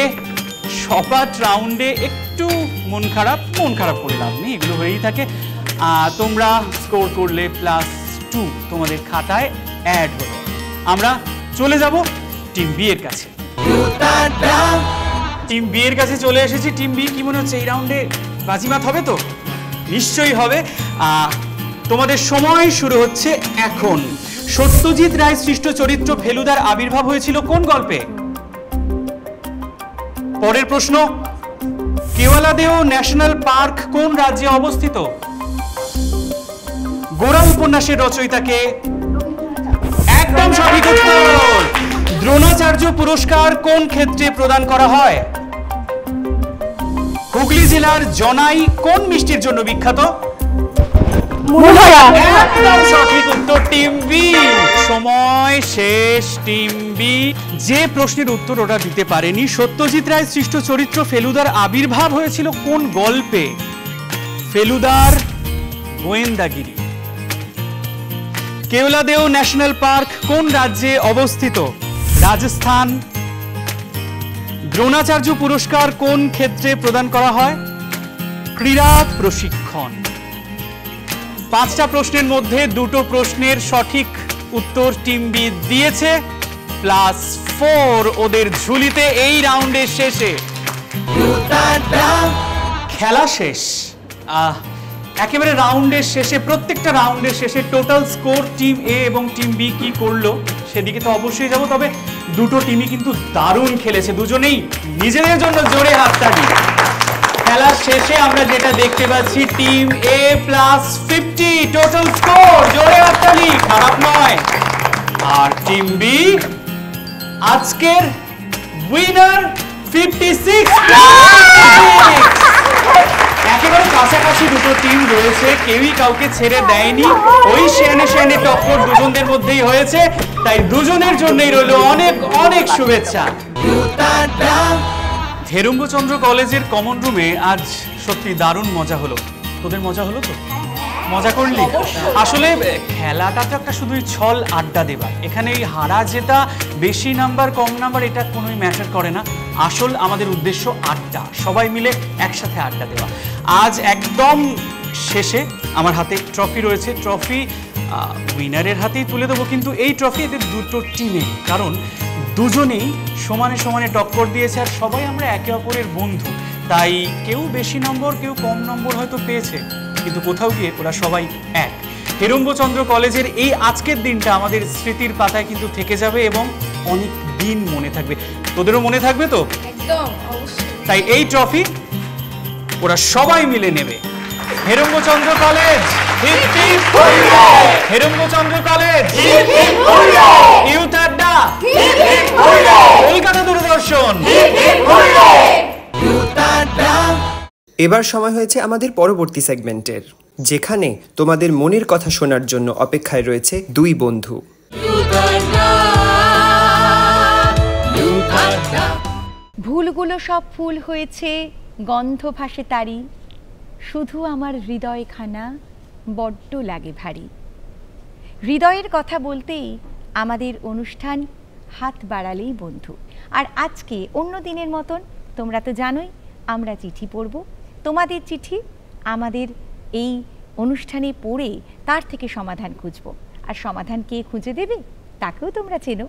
সপাট রাউন্ডে একটু মন খারাপ করে লাভ নেই, এগুলো হয়েই থাকে। তোমরা স্কোর করলে +2 তোমাদের খাতায় অ্যাড হলো। আমরা চলে যাব টিম বি এর কাছে। টিম বি এর কাছে চলে এসেছি। টিম বি, কি মনে হচ্ছে এই রাউন্ডে বাজিমাত হবে তো? নিশ্চয়ই হবে। তোমাদের সময় শুরু হচ্ছে এখন। সত্যজিৎ রায় সৃষ্ট চরিত্র ফেলুদার আবির্ভাব হয়েছিল কোন গল্পে? পরের প্রশ্ন, কেওয়ালাদেও ন্যাশনাল পার্ক কোন রাজ্যে অবস্থিত? গোরা উপন্যাসের রচয়িতাকে? একদম সঠিক উত্তর। দ্রোণাচার্য পুরস্কার কোন ক্ষেত্রে প্রদান করা হয়? হুগলি জেলার জনাই কোন মিষ্টির জন্য বিখ্যাত? একদম সঠিক উত্তর। টিম বি, সময় শেষ। টিম বি যে প্রশ্নের উত্তর ওরা দিতে পারেনি, সত্যজিৎ রায় সৃষ্ট চরিত্র ফেলুদার আবির্ভাব হয়েছিল কোন গল্পে? ফেলুদার গোয়েন্দাগিরি। কেওলাদেও ন্যাশনাল পার্ক কোন রাজ্যে অবস্থিত? রাজস্থান। দ্রোণাচার্য পুরস্কার কোন ক্ষেত্রে প্রদান করা হয়? ক্রীড়া প্রশিক্ষণ। 5টা প্রশ্নের মধ্যে 2টো প্রশ্নের সঠিক উত্তর টিম বি দিয়েছে। +4 ওদের ঝুলিতে এই রাউন্ডের শেষে। খেলা শেষ। একেবারে রাউন্ডের শেষে, প্রত্যেকটা রাউন্ডের শেষে টোটাল স্কোর টিম এ এবং টিম বি কি করলো সেদিকে তো অবশ্যই যাব। তবে দুটো টিমই কিন্তু দারুণ খেলেছে, দুজনেই নিজেদের জন্য জোরে হাততালি। খেলার শেষে আমরা যেটা দেখতে পাচ্ছি, টিম এ +50 টোটাল স্কোর, জোরে হাততালি, খারাপ নয়। আর টিম বি আজকের উইনার 56। একেবারে কাছাকাছি দুটো টিম রয়েছে, কেউই কাউকে ছেড়ে দেয়নি। ওই শেয়ানে টক্কর দুজনদের মধ্যেই হয়েছে, তাই দুজনের জন্যই রইল অনেক অনেক শুভেচ্ছা। হেরুম্বচন্দ্র কলেজের কমন রুমে আজ সত্যি দারুণ মজা হলো। তোদের মজা হলো তো? মজা করলি? আসলে খেলাটা তো একটা শুধুই ছল আড্ডা দেবার। এখানে এই হারা জেতা, বেশি নাম্বার কম নাম্বার এটা কোনোই ম্যাটার করে না। আসল আমাদের উদ্দেশ্য আড্ডা, সবাই মিলে একসাথে আড্ডা দেওয়া। আজ একদম শেষে আমার হাতে ট্রফি রয়েছে। ট্রফি উইনারের হাতেই তুলে দেবো, কিন্তু এই ট্রফি এদের দুটো টিমে, কারণ দুজনেই সমানে সমানে টক্কর দিয়েছে আর সবাই আমরা একে অপরের বন্ধু। তাই কেউ বেশি নম্বর কেউ কম নম্বর হয়তো পেয়েছে, কিন্তু কোথাও গিয়ে ওরা সবাই এক। হেরুম্বচন্দ্র কলেজের এই আজকের দিনটা আমাদের স্মৃতির পাতায় কিন্তু থেকে যাবে এবং অনেক দিন মনে থাকবে। তোদেরও মনে থাকবে তো? একদম অবশ্যই। তাই এই ট্রফি ওরা সবাই মিলে নেবে। হেরুম্বচন্দ্র কলেজ, হেরুম্বচন্দ্র কলেজ, ইউথ আড্ডা, কলকাতা দূরদর্শন। এবার সময় হয়েছে আমাদের পরবর্তী সেগমেন্টের, যেখানে তোমাদের মনের কথা শোনার জন্য অপেক্ষায় রয়েছে দুই বন্ধু। ভুলগুলো সব ফুল হয়েছে, গন্ধ ভাসে তারি, শুধু আমার হৃদয়খানা বড্ড লাগে ভারী। হৃদয়ের কথা বলতেই আমাদের অনুষ্ঠান হাত বাড়ালেই বন্ধু। আর আজকে অন্য দিনের মতন তোমরা তো জানোই আমরা চিঠি পড়ব, তোমাদের চিঠি আমাদের এই অনুষ্ঠানে পড়ে তার থেকে সমাধান খুঁজব। আর সমাধান কে খুঁজে দেবে তাকেও তোমরা চেনো,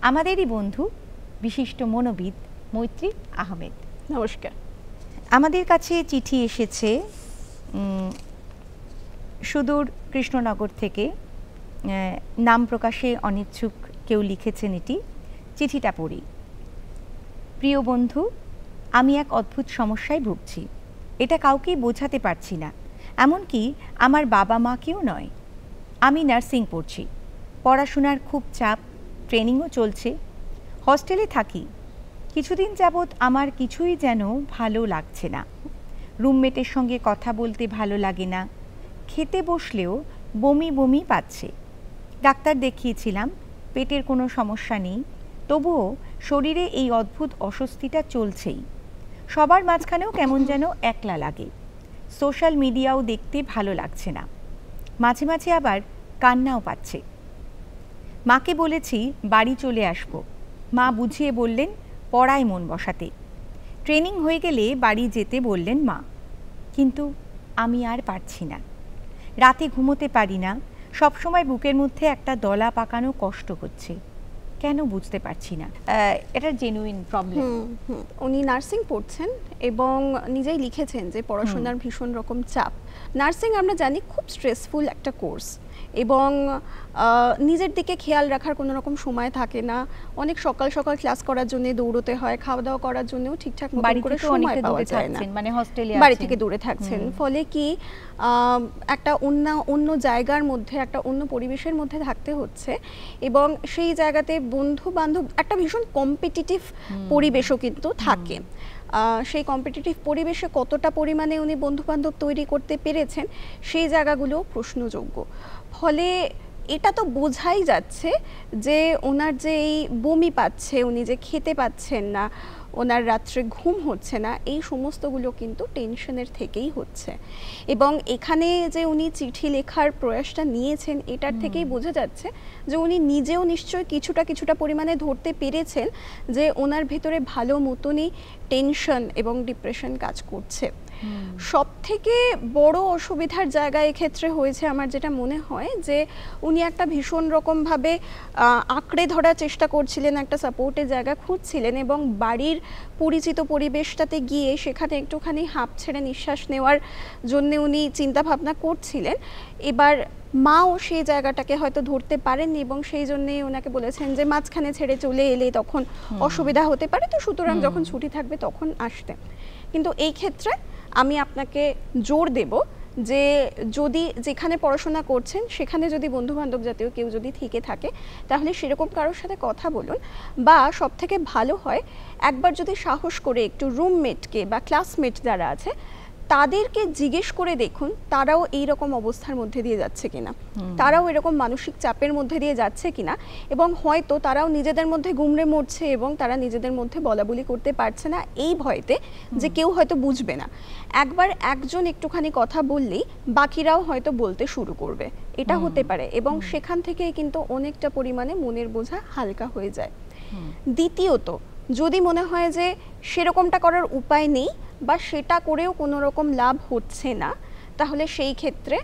আমাদেরই বন্ধু বিশিষ্ট মনোবিদ মৈত্রী আহমেদ। নমস্কার। আমাদের কাছে চিঠি এসেছে সুদূর কৃষ্ণনগর থেকে, নাম প্রকাশে অনিচ্ছুক কেউ লিখেছেন এটি। চিঠিটা পড়ি। প্রিয় বন্ধু, আমি এক অদ্ভুত সমস্যায় ভুগছি। এটা কাউকেই বোঝাতে পারছি না, এমনকি আমার বাবা মাকেও নয়। আমি নার্সিং পড়ছি, পড়াশোনার খুব চাপ, ট্রেনিংও চলছে, হস্টেলে থাকি। কিছুদিন যাবৎ আমার কিছুই যেন ভালো লাগছে না। রুমমেটের সঙ্গে কথা বলতে ভালো লাগে না, খেতে বসলেও বমি বমি পাচ্ছে। ডাক্তার দেখিয়েছিলাম, পেটের কোনো সমস্যা নেই, তবুও শরীরে এই অদ্ভুত অস্বস্তিটা চলছেই। সবার মাঝখানেও কেমন যেন একলা লাগে। সোশ্যাল মিডিয়াও দেখতে ভালো লাগছে না, মাঝে মাঝে আবার কান্নাও পাচ্ছে। মাকে বলেছি বাড়ি চলে আসব, মা বুঝিয়ে বললেন পড়ায় মন বসাতে। ট্রেনিং হয়ে গেলে বাড়ি যেতে বললেন মা, কিন্তু আমি আর পারছি না। রাতে ঘুমোতে পারি না, সবসময় বুকের মধ্যে একটা দলা পাকানো কষ্ট হচ্ছে, কেন বুঝতে পারছি না। এটা জেনুইন প্রবলেম। উনি নার্সিং পড়ছেন এবং নিজেই লিখেছেন যে পড়াশোনার ভীষণ রকম চাপ। নার্সিং আমরা জানি খুব স্ট্রেসফুল একটা কোর্স, এবং নিজের দিকে খেয়াল রাখার কোনো রকম সময় থাকে না। অনেক সকাল সকাল ক্লাস করার জন্য দৌড়তে হয়, খাওয়া দাওয়া করার জন্যও ঠিকঠাক মতো করে সময় পাওয়া যায় না, মানে হস্টেলে বাড়ি থেকে দূরে থাকছেন। ফলে কি একটা অন্য জায়গার মধ্যে, একটা অন্য পরিবেশের মধ্যে থাকতে হচ্ছে, এবং সেই জায়গাতে বন্ধু বান্ধব, একটা ভীষণ কম্পিটিটিভ পরিবেশও কিন্তু থাকে। সেই কম্পিটিটিভ পরিবেশে কতটা পরিমাণে উনি বন্ধু বান্ধব তৈরি করতে পেরেছেন সেই জায়গাগুলো প্রশ্নযোগ্য। ফলে এটা তো বোঝাই যাচ্ছে যে ওনার যে এই বমি পাচ্ছে, উনি যে খেতে পাচ্ছেন না, ওনার রাত্রে ঘুম হচ্ছে না, এই সমস্তগুলো কিন্তু টেনশনের থেকেই হচ্ছে। এবং এখানে যে উনি চিঠি লেখার প্রয়াসটা নিয়েছেন, এটার থেকেই বোঝা যাচ্ছে যে উনি নিজেও নিশ্চয়ই কিছুটা পরিমাণে ধরতে পেরেছেন যে ওনার ভেতরে ভালো মতনই টেনশন এবং ডিপ্রেশন কাজ করছে। সব থেকে বড় অসুবিধার জায়গা এক্ষেত্রে হয়েছে আমার যেটা মনে হয়, যে উনি একটা ভীষণ রকমভাবে আঁকড়ে ধরার চেষ্টা করছিলেন, একটা সাপোর্টের জায়গা খুঁজছিলেন, এবং বাড়ির পরিচিত পরিবেশটাতে গিয়ে সেখানে একটুখানি হাঁপ ছেড়ে নিঃশ্বাস নেওয়ার জন্য উনি চিন্তা ভাবনা করছিলেন। এবার মাও সেই জায়গাটাকে হয়তো ধরতে পারেননি, এবং সেই জন্যেই ওনাকে বলেছেন যে মাঝখানে ছেড়ে চলে এলে তখন অসুবিধা হতে পারে, তো সুতরাং যখন ছুটি থাকবে তখন আসতে। কিন্তু এই ক্ষেত্রে আমি আপনাকে জোর দেব যে যদি যেখানে পড়াশোনা করছেন সেখানে যদি বন্ধুবান্ধব জাতীয় কেউ যদি থেকে থাকে, তাহলে সেরকম কারোর সাথে কথা বলুন, বা সব থেকে ভালো হয় একবার যদি সাহস করে একটু রুমমেটকে বা ক্লাসমেট যারা আছে তাদেরকে জিজ্ঞেস করে দেখুন তারাও এই রকম অবস্থার মধ্যে দিয়ে যাচ্ছে কিনা, তারাও এরকম মানসিক চাপের মধ্যে দিয়ে যাচ্ছে কিনা, এবং হয়তো তারাও নিজেদের মধ্যে গুমড়ে মরছে এবং তারা নিজেদের মধ্যে বলাবলি করতে পারছে না এই ভয়তে যে কেউ হয়তো বুঝবে না। একবার একজন একটুখানি কথা বললেই বাকিরাও হয়তো বলতে শুরু করবে, এটা হতে পারে, এবং সেখান থেকেই কিন্তু অনেকটা পরিমাণে মনের বোঝা হালকা হয়ে যায়। দ্বিতীয়ত, যদি মনে হয় যে সেরকমটা করার উপায় নেই বা সেটা করেও কোনো রকম লাভ হচ্ছে না, তাহলে সেই ক্ষেত্রে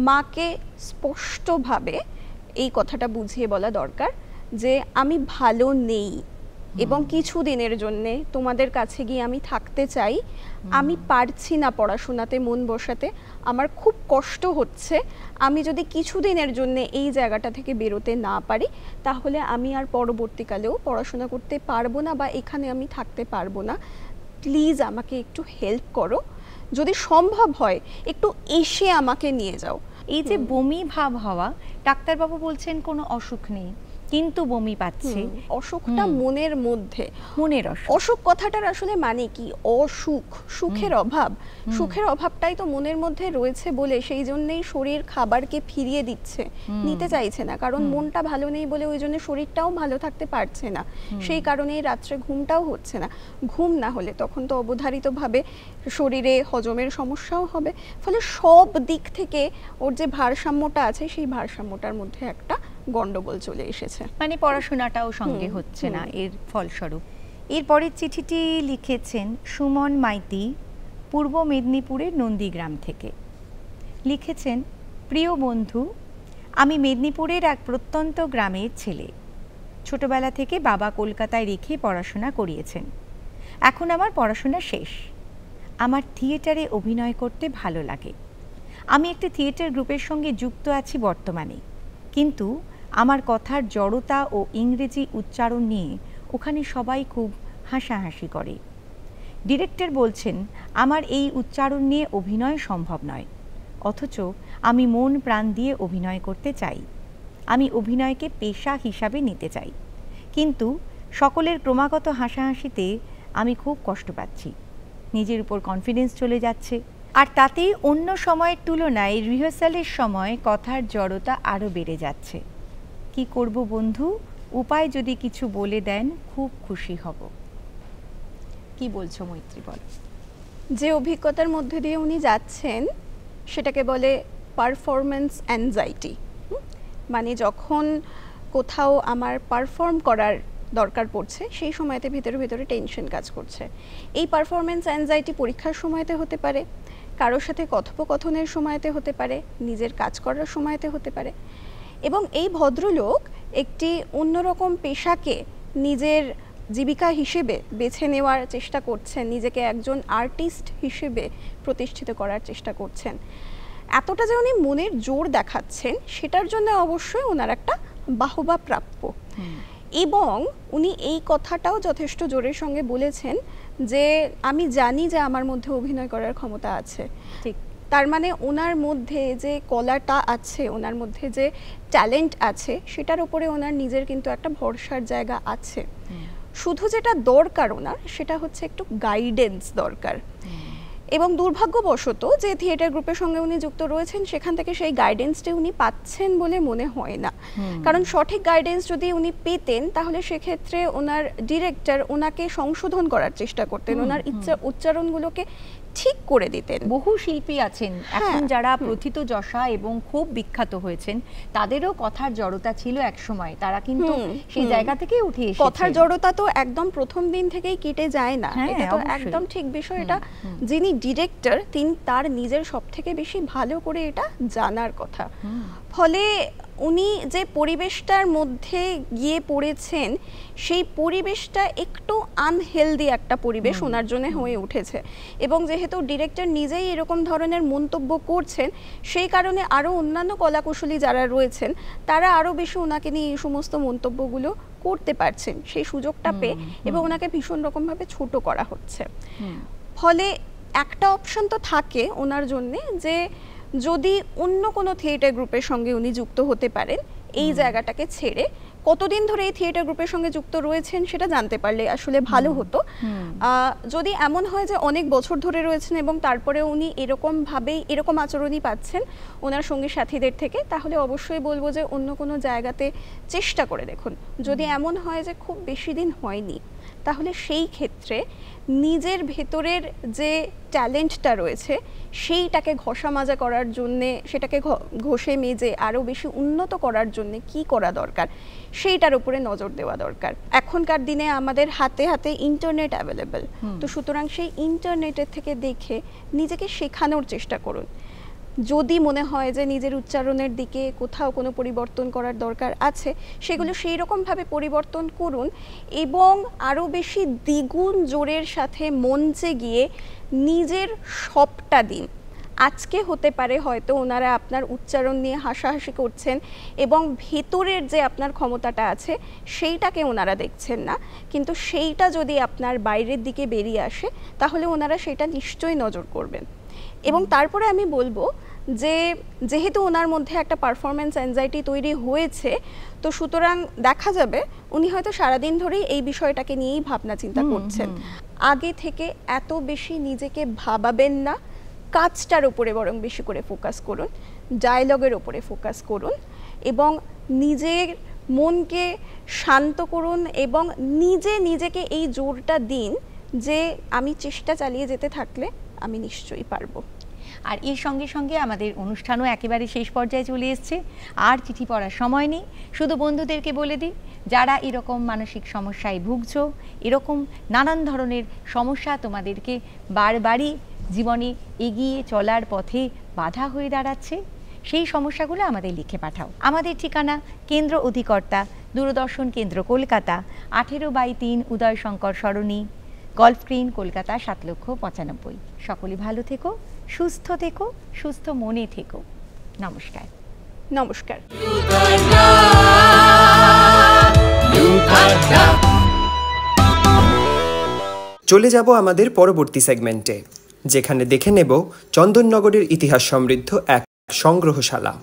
মাকে স্পষ্টভাবে এই কথাটা বুঝিয়ে বলা দরকার যে আমি ভালো নেই এবং কিছু দিনের জন্যে তোমাদের কাছে গিয়ে আমি থাকতে চাই, আমি পারছি না পড়াশোনাতে মন বসাতে, আমার খুব কষ্ট হচ্ছে, আমি যদি কিছু দিনের জন্য এই জায়গাটা থেকে বেরোতে না পারি তাহলে আমি আর পরবর্তীকালেও পড়াশোনা করতে পারবো না বা এখানে আমি থাকতে পারবো না, প্লিজ আমাকে একটু হেল্প করো, যদি সম্ভব হয় একটু এসে আমাকে নিয়ে যাও। এই যে বমি ভাব হওয়া, ডাক্তারবাবু বলছেন কোনো অসুখ নেই, কিন্তু বমি পাচ্ছে। অসুখটা মনের মধ্যে, মনের অসুখ কথাটার আসলে মানে কি? অসুখ, সুখের অভাব। সুখের অভাবটাই তো মনের মধ্যে রয়েছে বলে সেই জন্যই শরীর খাবারকে ফিরিয়ে দিচ্ছে, নিতে চাইছে না, কারণ মনটা ভালো নেই বলে ওই জন্য শরীরটাও ভালো থাকতে পারছে না। সেই কারণেই রাত্রে ঘুমটাও হচ্ছে না। ঘুম না হলে তখন তো অবধারিতভাবে শরীরে হজমের সমস্যাও হবে। ফলে সব দিক থেকে ওর যে ভারসাম্যটা আছে সেই ভারসাম্যটার মধ্যে একটা গন্ডগোল চলে এসেছে, মানে পড়াশোনাটাও সঙ্গে হচ্ছে না এর ফলস্বরূপ। এরপরের চিঠিটি লিখেছেন সুমন মাইতি, পূর্ব মেদিনীপুরের নন্দীগ্রাম থেকে। লিখেছেন, প্রিয় বন্ধু, আমি মেদিনীপুরের এক প্রত্যন্ত গ্রামের ছেলে। ছোটবেলা থেকে বাবা কলকাতায় রেখে পড়াশোনা করিয়েছেন। এখন আমার পড়াশোনা শেষ। আমার থিয়েটারে অভিনয় করতে ভালো লাগে। আমি একটি থিয়েটার গ্রুপের সঙ্গে যুক্ত আছি বর্তমানে, কিন্তু আমার কথার জড়তা ও ইংরেজি উচ্চারণ নিয়ে ওখানে সবাই খুব হাসাহাসি করে। ডিরেক্টর বলছেন আমার এই উচ্চারণ নিয়ে অভিনয় সম্ভব নয়, অথচ আমি মন প্রাণ দিয়ে অভিনয় করতে চাই। আমি অভিনয়কে পেশা হিসাবে নিতে চাই, কিন্তু সকলের ক্রমাগত হাসাহাসিতে আমি খুব কষ্ট পাচ্ছি। নিজের উপর কনফিডেন্স চলে যাচ্ছে, আর তাতেই অন্য সময়ের তুলনায় রিহার্সালের সময় কথার জড়তা আরও বেড়ে যাচ্ছে। কি করব বন্ধু? উপায় যদি কিছু বলে দেন খুব খুশি হব। কি বলছো মৈত্রী, বল। যে অভিজ্ঞতার মধ্যে দিয়ে উনি যাচ্ছেন সেটাকে বলে পারফরম্যান্স অ্যাংজাইটি। মানে যখন কোথাও আমার পারফর্ম করার দরকার পড়ছে সেই সময়তে ভিতরে ভিতরে টেনশন কাজ করছে। এই পারফরম্যান্স অ্যাংজাইটি পরীক্ষার সময়তে হতে পারে, কারোর সাথে কথোপকথনের সময়তে হতে পারে, নিজের কাজ করার সময়তে হতে পারে। এবং এই ভদ্রলোক একটি অন্যরকম পেশাকে নিজের জীবিকা হিসেবে বেছে নেওয়ার চেষ্টা করছেন, নিজেকে একজন আর্টিস্ট হিসেবে প্রতিষ্ঠিত করার চেষ্টা করছেন। এতটা যে উনি মনের জোর দেখাচ্ছেন সেটার জন্য অবশ্যই ওনার একটা বাহবা প্রাপ্য। এবং উনি এই কথাটাও যথেষ্ট জোরের সঙ্গে বলেছেন যে আমি জানি যে আমার মধ্যে অভিনয় করার ক্ষমতা আছে। ঠিক, তার মানে ওনার মধ্যে যে কলাটা আছে, ওনার মধ্যে যে ট্যালেন্ট আছে, সেটার উপরে ওনার নিজের কিন্তু একটা ভরসার জায়গা আছে। শুধু যেটা দরকার ওনার সেটা হচ্ছে একটু গাইডেন্স দরকার। এবং দুর্ভাগ্যবশত যে থিয়েটার গ্রুপের সঙ্গে উনি যুক্ত রয়েছেন সেখান থেকে সেই গাইডেন্সটি উনি পাচ্ছেন বলে মনে হয় না। কারণ সঠিক গাইডেন্স যদি উনি পেতেন তাহলে সেক্ষেত্রে ওনার ডিরেক্টর ওনাকে সংশোধন করার চেষ্টা করতেন, ওনার উচ্চারণগুলোকে ঠিক করে দিতেন। বহু শিল্পী আছেন এখন যারা প্রথিতযশা এবং খুব বিখ্যাত হয়েছেন, তাদেরও কথার জড়তা ছিল এক সময়, তারা কিন্তু সেই জায়গা থেকে উঠে এসেছেন। কথার জড়তা তো একদম প্রথম দিন থেকেই কেটে যায় না, এটা তো একদম ঠিক বিষয়। এটা যিনি ডিরেক্টর তিনি তার নিজের সবথেকে বেশি ভালো করে এটা জানার কথা। ফলে উনি যে পরিবেশটার মধ্যে গিয়ে পড়েছেন সেই পরিবেশটা একটু আনহেলদি একটা পরিবেশ ওনার জন্য হয়ে উঠেছে। এবং যেহেতু ডিরেক্টর নিজেই এরকম ধরনের মন্তব্য করছেন সেই কারণে আরও অন্যান্য কলাকুশলী যারা রয়েছেন তারা আরও বেশি ওনাকে নিয়ে এই সমস্ত মন্তব্যগুলো করতে পারছেন সেই সুযোগটা পেয়ে, এবং ওনাকে ভীষণ রকমভাবে ছোট করা হচ্ছে। ফলে একটা অপশন তো থাকে ওনার জন্যে যে যদি অন্য কোনো থিয়েটার গ্রুপের সঙ্গে উনি যুক্ত হতে পারেন এই জায়গাটাকে ছেড়ে। কতদিন ধরে এই থিয়েটার গ্রুপের সঙ্গে যুক্ত রয়েছেন সেটা জানতে পারলে আসলে ভালো হতো। যদি এমন হয় যে অনেক বছর ধরে রয়েছেন এবং তারপরে উনি এরকম আচরণই পাচ্ছেন ওনার সঙ্গী সাথীদের থেকে, তাহলে অবশ্যই বলবো যে অন্য কোনো জায়গাতে চেষ্টা করে দেখুন। যদি এমন হয় যে খুব বেশি দিন হয়নি তাহলে সেই ক্ষেত্রে নিজের ভেতরের যে ট্যালেন্টটা রয়েছে সেইটাকে ঘষা মাজা করার জন্যে, সেটাকে ঘষে মেজে আরও বেশি উন্নত করার জন্যে কি করা দরকার সেইটার উপরে নজর দেওয়া দরকার। এখনকার দিনে আমাদের হাতে হাতে ইন্টারনেট অ্যাভেলেবল, তো সুতরাং সেই ইন্টারনেটের থেকে দেখে নিজেকে শেখানোর চেষ্টা করুন। যদি মনে হয় যে নিজের উচ্চারণের দিকে কোথাও কোনো পরিবর্তন করার দরকার আছে সেগুলো সেই রকমভাবে পরিবর্তন করুন এবং আরও বেশি দ্বিগুণ জোরের সাথে মঞ্চে গিয়ে নিজের সবটা দিন। আজকে হতে পারে হয়তো ওনারা আপনার উচ্চারণ নিয়ে হাসাহাসি করছেন এবং ভেতরের যে আপনার ক্ষমতাটা আছে সেইটাকে ওনারা দেখছেন না, কিন্তু সেইটা যদি আপনার বাইরের দিকে বেরিয়ে আসে তাহলে ওনারা সেটা নিশ্চয়ই নজর করবেন। এবং তারপরে আমি বলবো যে যেহেতু ওনার মধ্যে একটা পারফরমেন্স অ্যাংজাইটি তৈরি হয়েছে, তো সুতরাং দেখা যাবে উনি হয়তো সারাদিন ধরেই এই বিষয়টাকে নিয়েই ভাবনা চিন্তা করছেন। আগে থেকে এত বেশি নিজেকে ভাবাবেন না, কাজটার উপরে বরং বেশি করে ফোকাস করুন, ডায়লগের উপরে ফোকাস করুন এবং নিজের মনকে শান্ত করুন এবং নিজেকে এই জোরটা দিন যে আমি চেষ্টা চালিয়ে যেতে থাকলে আমি নিশ্চয়ই পারবো। আর এর সঙ্গে সঙ্গে আমাদের অনুষ্ঠানও একেবারে শেষ পর্যায়ে চলে এসছে, আর চিঠি পড়ার সময় নেই। শুধু বন্ধুদেরকে বলে দিই, যারা এরকম মানসিক সমস্যায় ভুগছো, এরকম নানান ধরনের সমস্যা তোমাদেরকে বারবারই জীবনে এগিয়ে চলার পথে বাধা হয়ে দাঁড়াচ্ছে, সেই সমস্যাগুলো আমাদের লিখে পাঠাও। আমাদের ঠিকানা কেন্দ্র অধিকর্তা, দূরদর্শন কেন্দ্র, কলকাতা, 18/3 উদয় শঙ্কর সরণি, গল্ফ গ্রিন, কলকাতা 7,95,000। সকলে ভালো থেকো, সুস্থ থেকো, সুস্থ মনে থেকো। নমস্কার। নমস্কার। চলে যাব আমাদের পরবর্তী সেগমেন্টে, যেখানে দেখে নেব চন্দননগরের ইতিহাস সমৃদ্ধ এক সংগ্রহশালা।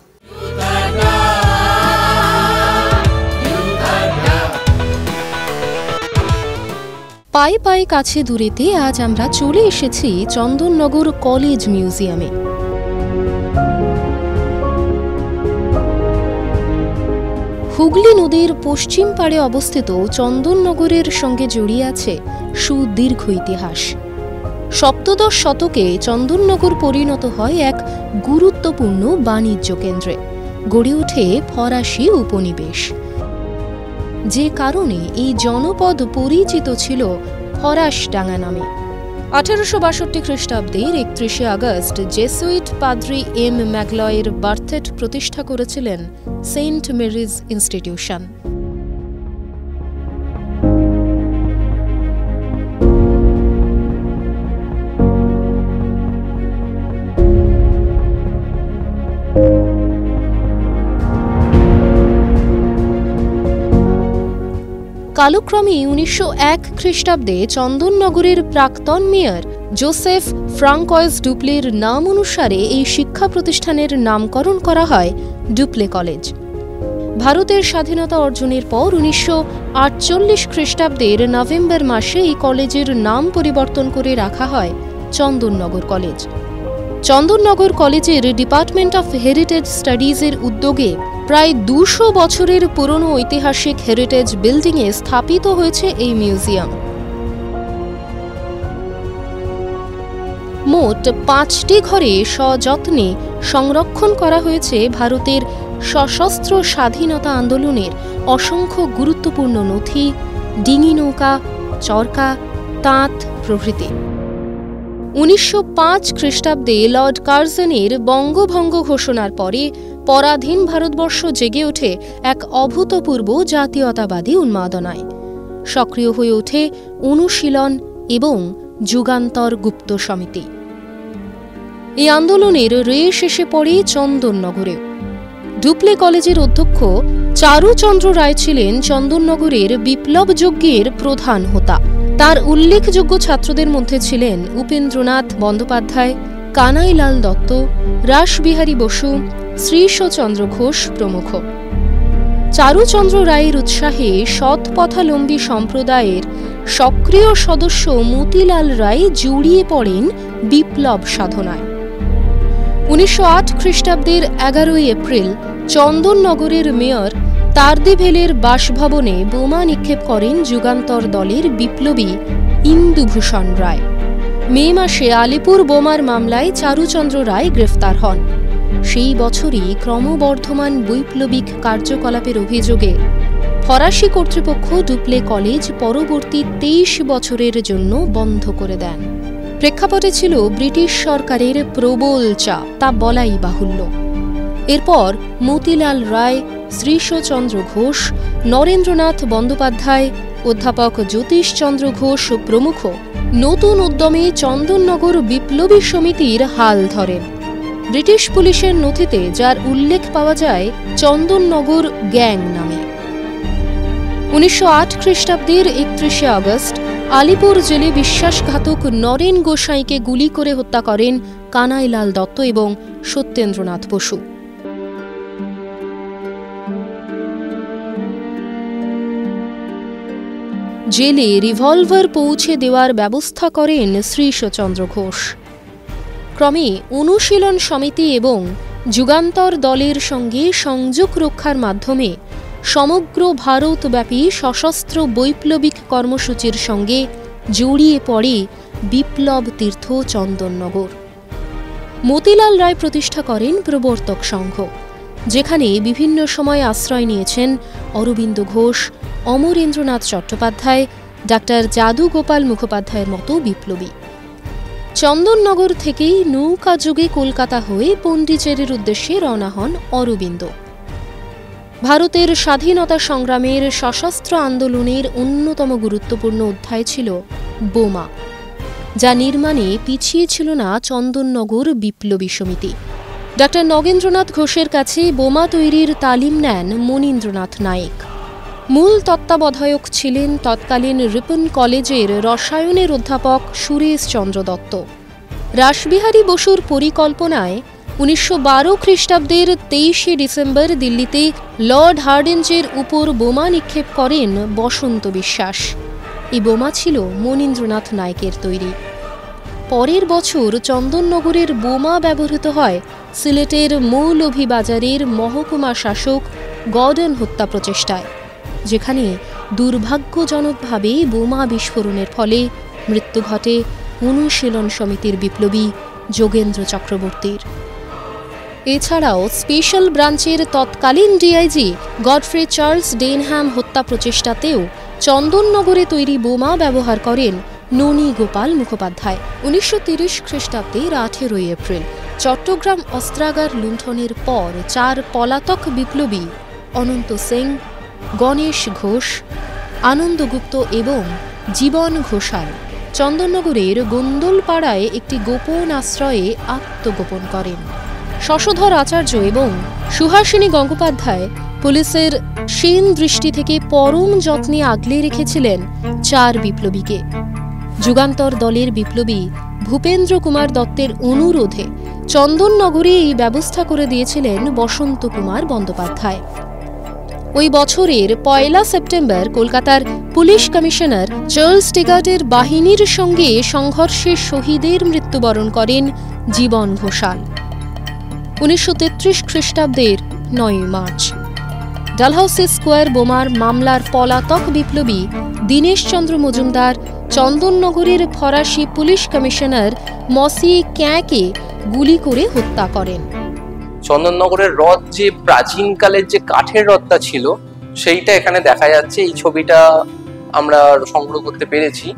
পায়ে পায়ে কাছে দূরেতে আজ আমরা চলে এসেছি চন্দননগর কলেজ মিউজিয়ামে। হুগলি নদীর পশ্চিম পাড়ে অবস্থিত চন্দননগরের সঙ্গে জড়িয়ে আছে সুদীর্ঘ ইতিহাস। সপ্তদশ শতকে চন্দননগর পরিণত হয় এক গুরুত্বপূর্ণ বাণিজ্য কেন্দ্রে, গড়ে ওঠে ফরাসি উপনিবেশ, যে কারণে এই জনপদ পরিচিত ছিল ফরাসডাঙ্গা নামে। 1862 খ্রিস্টাব্দের 31 আগস্ট জেসুইট পাদ্রি এম ম্যাগলয়ের বার্থেট প্রতিষ্ঠা করেছিলেন সেন্ট মেরিজ ইনস্টিটিউশন। কালক্রমে 1901 খ্রিস্টাব্দে চন্দননগরের প্রাক্তন মেয়র জোসেফ ফ্রাঙ্কয়েস ডুপ্লের নাম অনুসারে এই শিক্ষা প্রতিষ্ঠানের নামকরণ করা হয় ডুপ্লে কলেজ। ভারতের স্বাধীনতা অর্জনের পর 1948 খ্রিস্টাব্দের নভেম্বর মাসে এই কলেজের নাম পরিবর্তন করে রাখা হয় চন্দননগর কলেজ। চন্দননগর কলেজের ডিপার্টমেন্ট অফ হেরিটেজ স্টাডিজের উদ্যোগে প্রায় 200 বছরের পুরনো ঐতিহাসিক হেরিটেজ বিল্ডিংয়ে স্থাপিত হয়েছে এই মিউজিয়াম। মোট 5টি ঘরে সযত্নে সংরক্ষণ করা হয়েছে ভারতের সশস্ত্র স্বাধীনতা আন্দোলনের অসংখ্য গুরুত্বপূর্ণ নথি, ডিঙি নৌকা, চরকা, তাঁত প্রভৃতি। 1905 খ্রিস্টাব্দে লর্ড কার্জনের বঙ্গভঙ্গ ঘোষণার পরে পরাধীন ভারতবর্ষ জেগে ওঠে এক অভূতপূর্ব জাতীয়তাবাদী উন্মাদনায়। সক্রিয় হয়ে ওঠে অনুশীলন এবং যুগান্তর গুপ্ত সমিতি। এই আন্দোলনের রেশ এসে পড়ে চন্দননগরেও। ডুপ্লে কলেজের অধ্যক্ষ চারুচন্দ্র রায় ছিলেন চন্দননগরের বিপ্লব যজ্ঞের প্রধান হোতা। তার উল্লেখযোগ্য ছাত্রদের মধ্যে ছিলেন উপেন্দ্রনাথ বন্দ্যোপাধ্যায়, কানাইলাল দত্ত, রাসবিহারী বসু, শ্রীশচন্দ্র ঘোষ প্রমুখ। চারুচন্দ্র রায়ের উৎসাহে সৎপথালম্বী সম্প্রদায়ের সক্রিয় সদস্য মতিলাল রায় জড়িয়ে পড়েন বিপ্লব সাধনায়। 1908 খ্রিস্টাব্দের 11 এপ্রিল চন্দননগরের মেয়র তারদেভেলের বাসভবনে বোমা নিক্ষেপ করেন যুগান্তর দলের বিপ্লবী ইন্দুভূষণ রায়। মে মাসে আলিপুর বোমার মামলায় চারুচন্দ্র রায় গ্রেফতার হন। সেই বছরই ক্রমবর্ধমান বৈপ্লবিক কার্যকলাপের অভিযোগে ফরাসি কর্তৃপক্ষ ডুপ্লে কলেজ পরবর্তী 23 বছরের জন্য বন্ধ করে দেন। প্রেক্ষাপটে ছিল ব্রিটিশ সরকারের প্রবল চাপ, তা বলাই বাহুল্য। এরপর মতিলাল রায়, শ্রীশচন্দ্র ঘোষ, নরেন্দ্রনাথ বন্দ্যোপাধ্যায়, অধ্যাপক জ্যোতিষচন্দ্র ঘোষ প্রমুখ নতুন উদ্যমে চন্দননগর বিপ্লবী সমিতির হাল ধরেন। ব্রিটিশ পুলিশের নথিতে যার উল্লেখ পাওয়া যায় চন্দননগর গ্যাং নামে। 1908 খ্রিস্টাব্দের 31 আগস্ট আলিপুর জেলে বিশ্বাসঘাতক নরেন গোসাইকে গুলি করে হত্যা করেন কানাইলাল দত্ত এবং সত্যেন্দ্রনাথ বসু। জেলে রিভলভার পৌঁছে দেওয়ার ব্যবস্থা করেন শ্রীশচন্দ্র ঘোষ। ক্রমে অনুশীলন সমিতি এবং যুগান্তর দলের সঙ্গে সংযোগ রক্ষার মাধ্যমে সমগ্র ভারতব্যাপী সশস্ত্র বৈপ্লবিক কর্মসূচির সঙ্গে জড়িয়ে পড়ে বিপ্লব তীর্থ চন্দননগর। মতিলাল রায় প্রতিষ্ঠা করেন প্রবর্তক সংঘ, যেখানে বিভিন্ন সময় আশ্রয় নিয়েছেন অরবিন্দ ঘোষ, অমরেন্দ্রনাথ চট্টোপাধ্যায়, ডাক্তার যাদু গোপাল মুখোপাধ্যায়ের মতো বিপ্লবী। চন্দননগর থেকেই নৌকা যুগে কলকাতা হয়ে পণ্ডিচেরির উদ্দেশ্যে রওনা হন অরবিন্দ। ভারতের স্বাধীনতা সংগ্রামের সশস্ত্র আন্দোলনের অন্যতম গুরুত্বপূর্ণ অধ্যায় ছিল বোমা, যা নির্মাণে পিছিয়ে ছিল না চন্দননগর বিপ্লবী সমিতি। ডাক্তার নগেন্দ্রনাথ ঘোষের কাছে বোমা তৈরির তালিম নেন মনীন্দ্রনাথ নায়েক। মূল তত্ত্বাবধায়ক ছিলেন তৎকালীন রিপন কলেজের রসায়নের অধ্যাপক সুরেশ চন্দ্র দত্ত। রাসবিহারী বসুর পরিকল্পনায় 1912 খ্রিস্টাব্দের 23শে ডিসেম্বর দিল্লিতে লর্ড হার্ডিঞ্জের উপর বোমা নিক্ষেপ করেন বসন্ত বিশ্বাস। এই বোমা ছিল মনীন্দ্রনাথ নায়েকের তৈরি। পরের বছর চন্দননগরের বোমা ব্যবহৃত হয় সিলেটের মৌলভীবাজারের মহকুমা শাসক গর্ডন হত্যা প্রচেষ্টায়, যেখানে দুর্ভাগ্যজনকভাবে বোমা বিস্ফোরণের ফলে মৃত্যু ঘটে অনুশীলন সমিতির বিপ্লবী যোগেন্দ্র চক্রবর্তীর। এছাড়াও স্পেশাল ব্রাঞ্চের তৎকালীন ডিআইজি গডফ্রে চার্লস ডেনহ্যাম হত্যা প্রচেষ্টাতেও চন্দননগরে তৈরি বোমা ব্যবহার করেন ননী গোপাল মুখোপাধ্যায়। 1930 খ্রিস্টাব্দের 18 এপ্রিল চট্টগ্রাম অস্ত্রাগার লুণ্ঠনের পর 4 পলাতক বিপ্লবী অনন্ত সিং, গণেশ ঘোষ, আনন্দগুপ্ত এবং জীবন ঘোষাল চন্দননগরের গোন্দলপাড়ায় একটি গোপন আশ্রয়ে আত্মগোপন করেন। শশধর আচার্য এবং সুহাসিনী গঙ্গোপাধ্যায় পুলিশের সেন দৃষ্টি থেকে পরম যত্নে আগলে রেখেছিলেন 4 বিপ্লবীকে। যুগান্তর দলের বিপ্লবী ভূপেন্দ্র কুমার দত্তের অনুরোধে চন্দননগরে এই ব্যবস্থা করে দিয়েছিলেন বসন্ত কুমার বন্দ্যোপাধ্যায়। ওই বছরের 1 সেপ্টেম্বর কলকাতার পুলিশ কমিশনার চার্লস টিগার্টের বাহিনীর সঙ্গে সংঘর্ষে শহীদের মৃত্যুবরণ করেন জীবন ঘোষাল। 1933 খ্রিস্টাব্দের 9 মার্চ ডালহাউসি স্কোয়ার বোমার মামলার পলাতক বিপ্লবী দীনেশ চন্দ্র মজুমদার চন্দননগরের ফরাসি পুলিশ কমিশনার মসি ক্যাঁকে গুলি করে হত্যা করেন। চন্দননগরের রথ যে প্রাচীনকালের যে কাঠের রথটা ছিল সেইটা এখানে দেখা যাচ্ছে। এই ছবিটা আমরা সংগ্রহ করতে পেরেছি।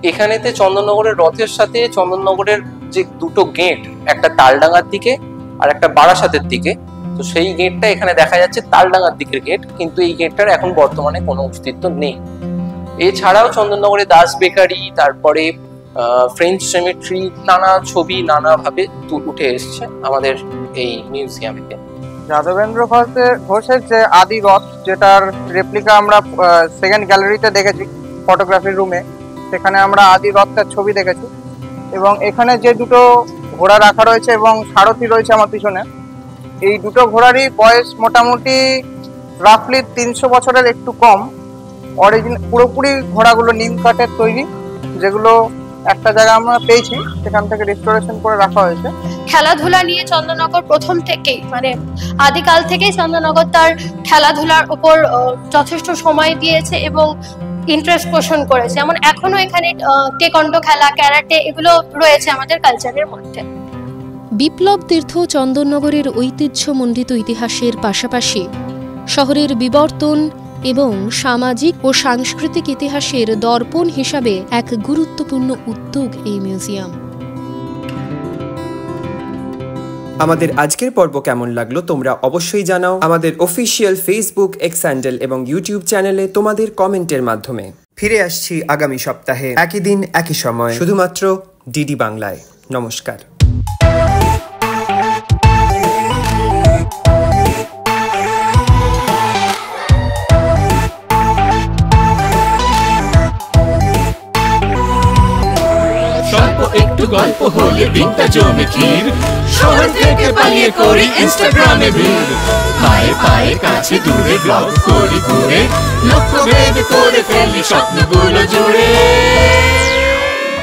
এখানেতে চন্দননগরের রথের সাথে চন্দননগরের যে দুটো গেট, একটা তালডাঙ্গার দিকে আর একটা বারাসাতের দিকে, তো সেই গেটটা এখানে দেখা যাচ্ছে তালডাঙ্গার দিকের গেট, কিন্তু এই গেটটার এখন বর্তমানে কোনো অস্তিত্ব নেই। এছাড়াও চন্দননগরে দাস বেকারি, তারপরে ফ্রেঞ্চ সেমেট্রি, নানা ছবি নানাভাবে উঠে এসছে আমাদের এই মিউজিয়ামে। যাদবেন্দ্র ঘোষের যে আদি রথ, যেটার রেপ্লিকা আমরা সেকেন্ড গ্যালারিতে দেখেছি ফটোগ্রাফির রুমে, সেখানে আমরা আদি রথটার ছবি দেখেছি। এবং এখানে যে দুটো ঘোড়া রাখা রয়েছে এবং সারথি রয়েছে আমার পিছনে, এই দুটো ঘোড়ারই বয়স মোটামুটি রাফলি 300 বছরের একটু কম। পুরোপুরি ঘোড়াগুলো নিম কাঠের তৈরি, যেগুলো একটা জায়গা আমরা পেয়েছি, সেখান থেকে রিস্টোরেশন করে রাখা হয়েছে। খেলাধুলা নিয়ে চন্দননগর প্রথম থেকেই, মানে আদিকাল থেকেই চন্দননগর তার খেলাধুলার উপর যথেষ্ট সময় দিয়েছে এবং ইন্টারেস্ট পোষণ করেছে। যেমন এখনো এখানে টেকন্ডো খেলা, ক্যারাটে, এগুলো রয়েছে আমাদের কালচারের মধ্যে। বিপ্লব তীর্থ চন্দননগরের ঐতিহ্যমণ্ডিত ইতিহাসের পাশাপাশি শহরের বিবর্তন এবং সামাজিক ও সাংস্কৃতিক ইতিহাসের দর্পণ হিসাবে এক গুরুত্বপূর্ণ উদ্যোগ এই মিউজিয়াম। আমাদের আজকের পর্ব কেমন লাগলো তোমরা অবশ্যই জানাও আমাদের অফিসিয়াল ফেসবুক, এক্স হ্যান্ডেল এবং ইউটিউব চ্যানেলে তোমাদের কমেন্টের মাধ্যমে। ফিরে আসছি আগামী সপ্তাহে একই দিন একই সময়, শুধুমাত্র ডিডি বাংলায়। নমস্কার। হলে বিনটা জমে ক্ষীর শহর থেকে পালিয়ে করি ইনস্টাগ্রামে ভিড় পায়ে পায়ে কাছে দূরে ব্লগ করি ঘুরে লক্ষ্য ভেদ করে ফেলি স্বপ্নগুলো জুড়ে